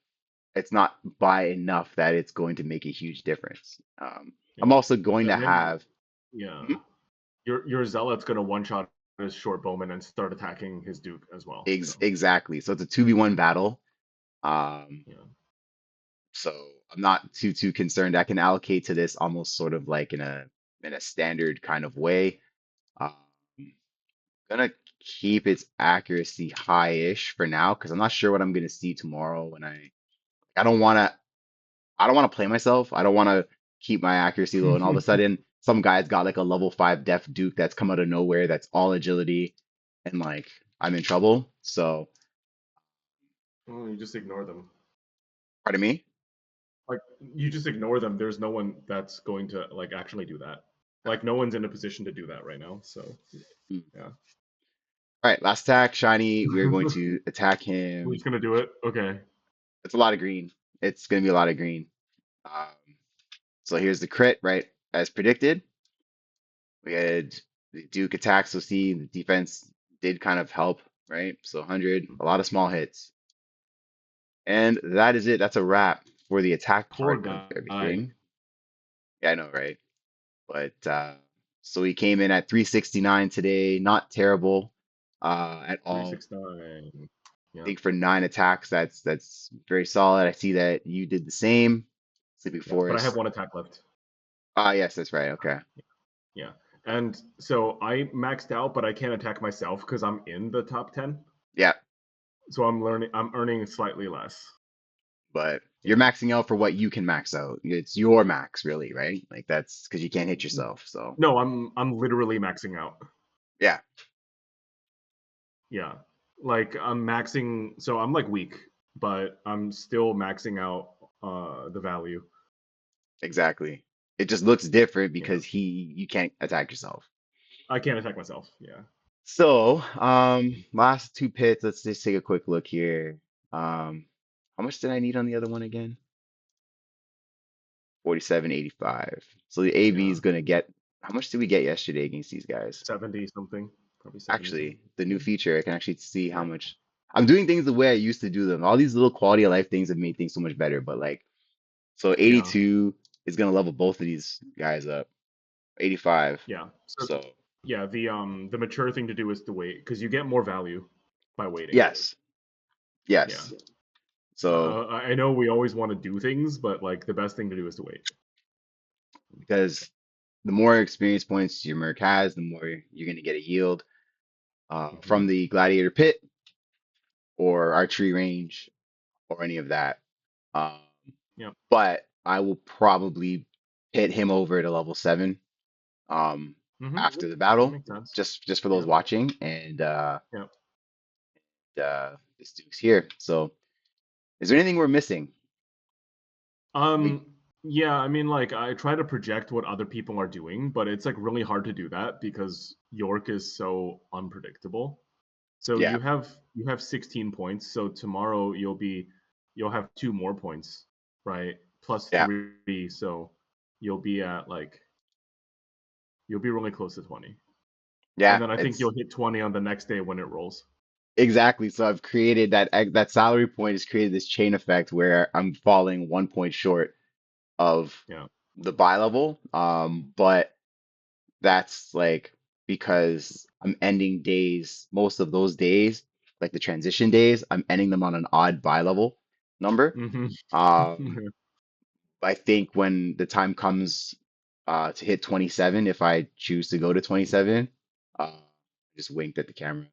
S1: it's not by enough that it's going to make a huge difference.
S2: Yeah,
S1: I'm also going to
S2: and then
S1: have,
S2: yeah,
S1: Mhm.
S2: your zealot's gonna one shot his short bowman and start attacking his duke as well.
S1: ex
S2: So
S1: exactly. So it's a 2v1 battle. Um,
S2: yeah,
S1: so I'm not too concerned. I can allocate to this almost sort of like in a standard kind of way. Um, gonna keep its accuracy high-ish for now because I'm not sure what I'm gonna see tomorrow when I don't want to I don't want to play myself. I don't want to keep my accuracy low. And all of a sudden, some guy's got like a level 5 Def Duke that's come out of nowhere that's all agility, and like I'm in trouble. So,
S2: well, you just ignore them.
S1: pardon me.
S2: Like you just ignore them. There's no one that's going to like actually do that. Like no one's in a position to do that right now. So
S1: Mm.
S2: yeah,
S1: All right, last attack, Shiny. We are going to attack
S2: we're
S1: him.
S2: just gonna do it. Okay.
S1: It's a lot of green. It's going to be a lot of green. Um, so here's the crit, right? As predicted, we had the Duke attack. So see, the defense did kind of help, right? So 100, a lot of small hits. And that is it. That's a wrap for the attack
S2: Poor
S1: part of
S2: guy.
S1: everything. Yeah, I know, right? But so he came in at 369 today. Not terrible at all.
S2: 369.
S1: I
S2: Yeah.
S1: think for 9 attacks, that's very solid. I see that you did the same. Sleeping
S2: Yeah. But I have
S1: Forest.
S2: one attack left.
S1: Ah, yes, that's right. Okay.
S2: Yeah. And so I maxed out, but I can't attack myself because I'm in the top 10.
S1: Yeah,
S2: So I'm earning slightly less.
S1: but you're
S2: Yeah.
S1: maxing out for what you can max out. It's your max, really, right? Like that's because you can't hit yourself. So
S2: No, I'm literally maxing out.
S1: yeah,
S2: Yeah. Like I'm maxing, so I'm like weak, but I'm still maxing out the value.
S1: exactly. It just looks different
S2: Yeah.
S1: because you can't attack yourself.
S2: I can't attack myself. Yeah.
S1: So, last 2 pits, let's just take a quick look here. Um, how much did I need on the other one again? 47.85. So the AB
S2: Yeah.
S1: is gonna get, how much did we get yesterday against these guys?
S2: 70 something. Probably 70 something.
S1: Actually, the new
S2: Yeah.
S1: feature, I can actually see how
S2: Yeah.
S1: much. I'm doing things the way I used to do them. All these little quality of life things have made things so much better. But like, so
S2: Yeah.
S1: 82 is gonna level both of these guys up. 85.
S2: Yeah. So
S1: So
S2: yeah, the mature thing to do is to wait because you get more value by waiting.
S1: yes,
S2: Yeah.
S1: yes. So
S2: I know we always want to do things, but like the best thing to do is to wait.
S1: because the more experience points your Merc has, the more you're going to get a yield
S2: Hmm.
S1: from the Gladiator Pit or Archery Range or any of that. Um,
S2: Yep.
S1: but I will probably hit him over to level 7 um,
S2: Hmm.
S1: after the
S2: That
S1: battle,
S2: makes sense.
S1: just for those
S2: Yeah.
S1: watching, and
S2: Yeah.
S1: this Duke's here. So, is there anything we're missing? We,
S2: Um, yeah, I mean, like, I try to project what other people are doing, but it's like really hard to do that because York is so unpredictable. So
S1: yeah,
S2: you have 16 points. So tomorrow you'll have two more points, right? Plus
S1: yeah,
S2: three. So you'll be at like You'll be really close to 20. And
S1: Yeah,
S2: then I think
S1: it's
S2: you'll hit 20 on the next day when it rolls.
S1: exactly. So I've created that salary point has created this chain effect where I'm falling 1 point short of
S2: Yeah.
S1: the buy level. But that's like because I'm ending days, most of those days, like the transition days, I'm ending them on an odd buy level number.
S2: Hmm.
S1: Um, I think when the time comes to hit 27, if I choose to go to 27, just winked at the camera.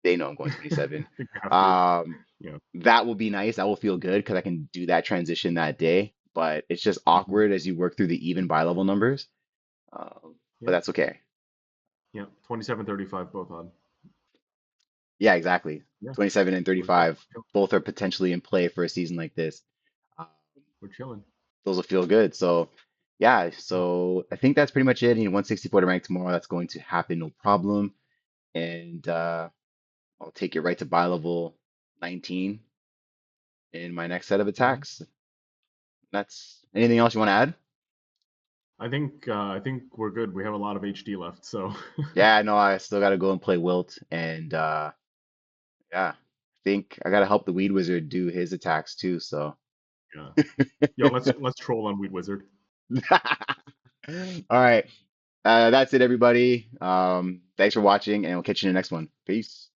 S1: They know I'm going
S2: I
S1: 27.
S2: think you have to.
S1: Um,
S2: Yeah.
S1: that will be nice. That will feel good because I can do that transition that day. But it's just
S2: Hmm.
S1: awkward as you work through the even buy level numbers. But
S2: Yeah.
S1: that's okay.
S2: Yeah. 27, 35, both on.
S1: Yeah, exactly.
S2: Yeah.
S1: 27 and
S2: We're good.
S1: 35 both are potentially in play for a season like this. Um,
S2: We're chilling.
S1: those will feel good. So, yeah,
S2: Yeah.
S1: so I think that's pretty much it. You know, 164 to rank tomorrow. That's going to happen, no problem. And I'll take it right to buy level 19 in my next set of
S2: Mhm.
S1: attacks. That's anything else you want to add?
S2: I think we're good. We have a lot of HD left, so
S1: Yeah, no, I still got to go and play Wilt. And yeah, I think I got to help the Weed Wizard do his attacks too. So.
S2: yeah. Yo, let's troll on Weed Wizard.
S1: All right. That's it, everybody. Thanks for watching, and we'll catch you in the next one. Peace.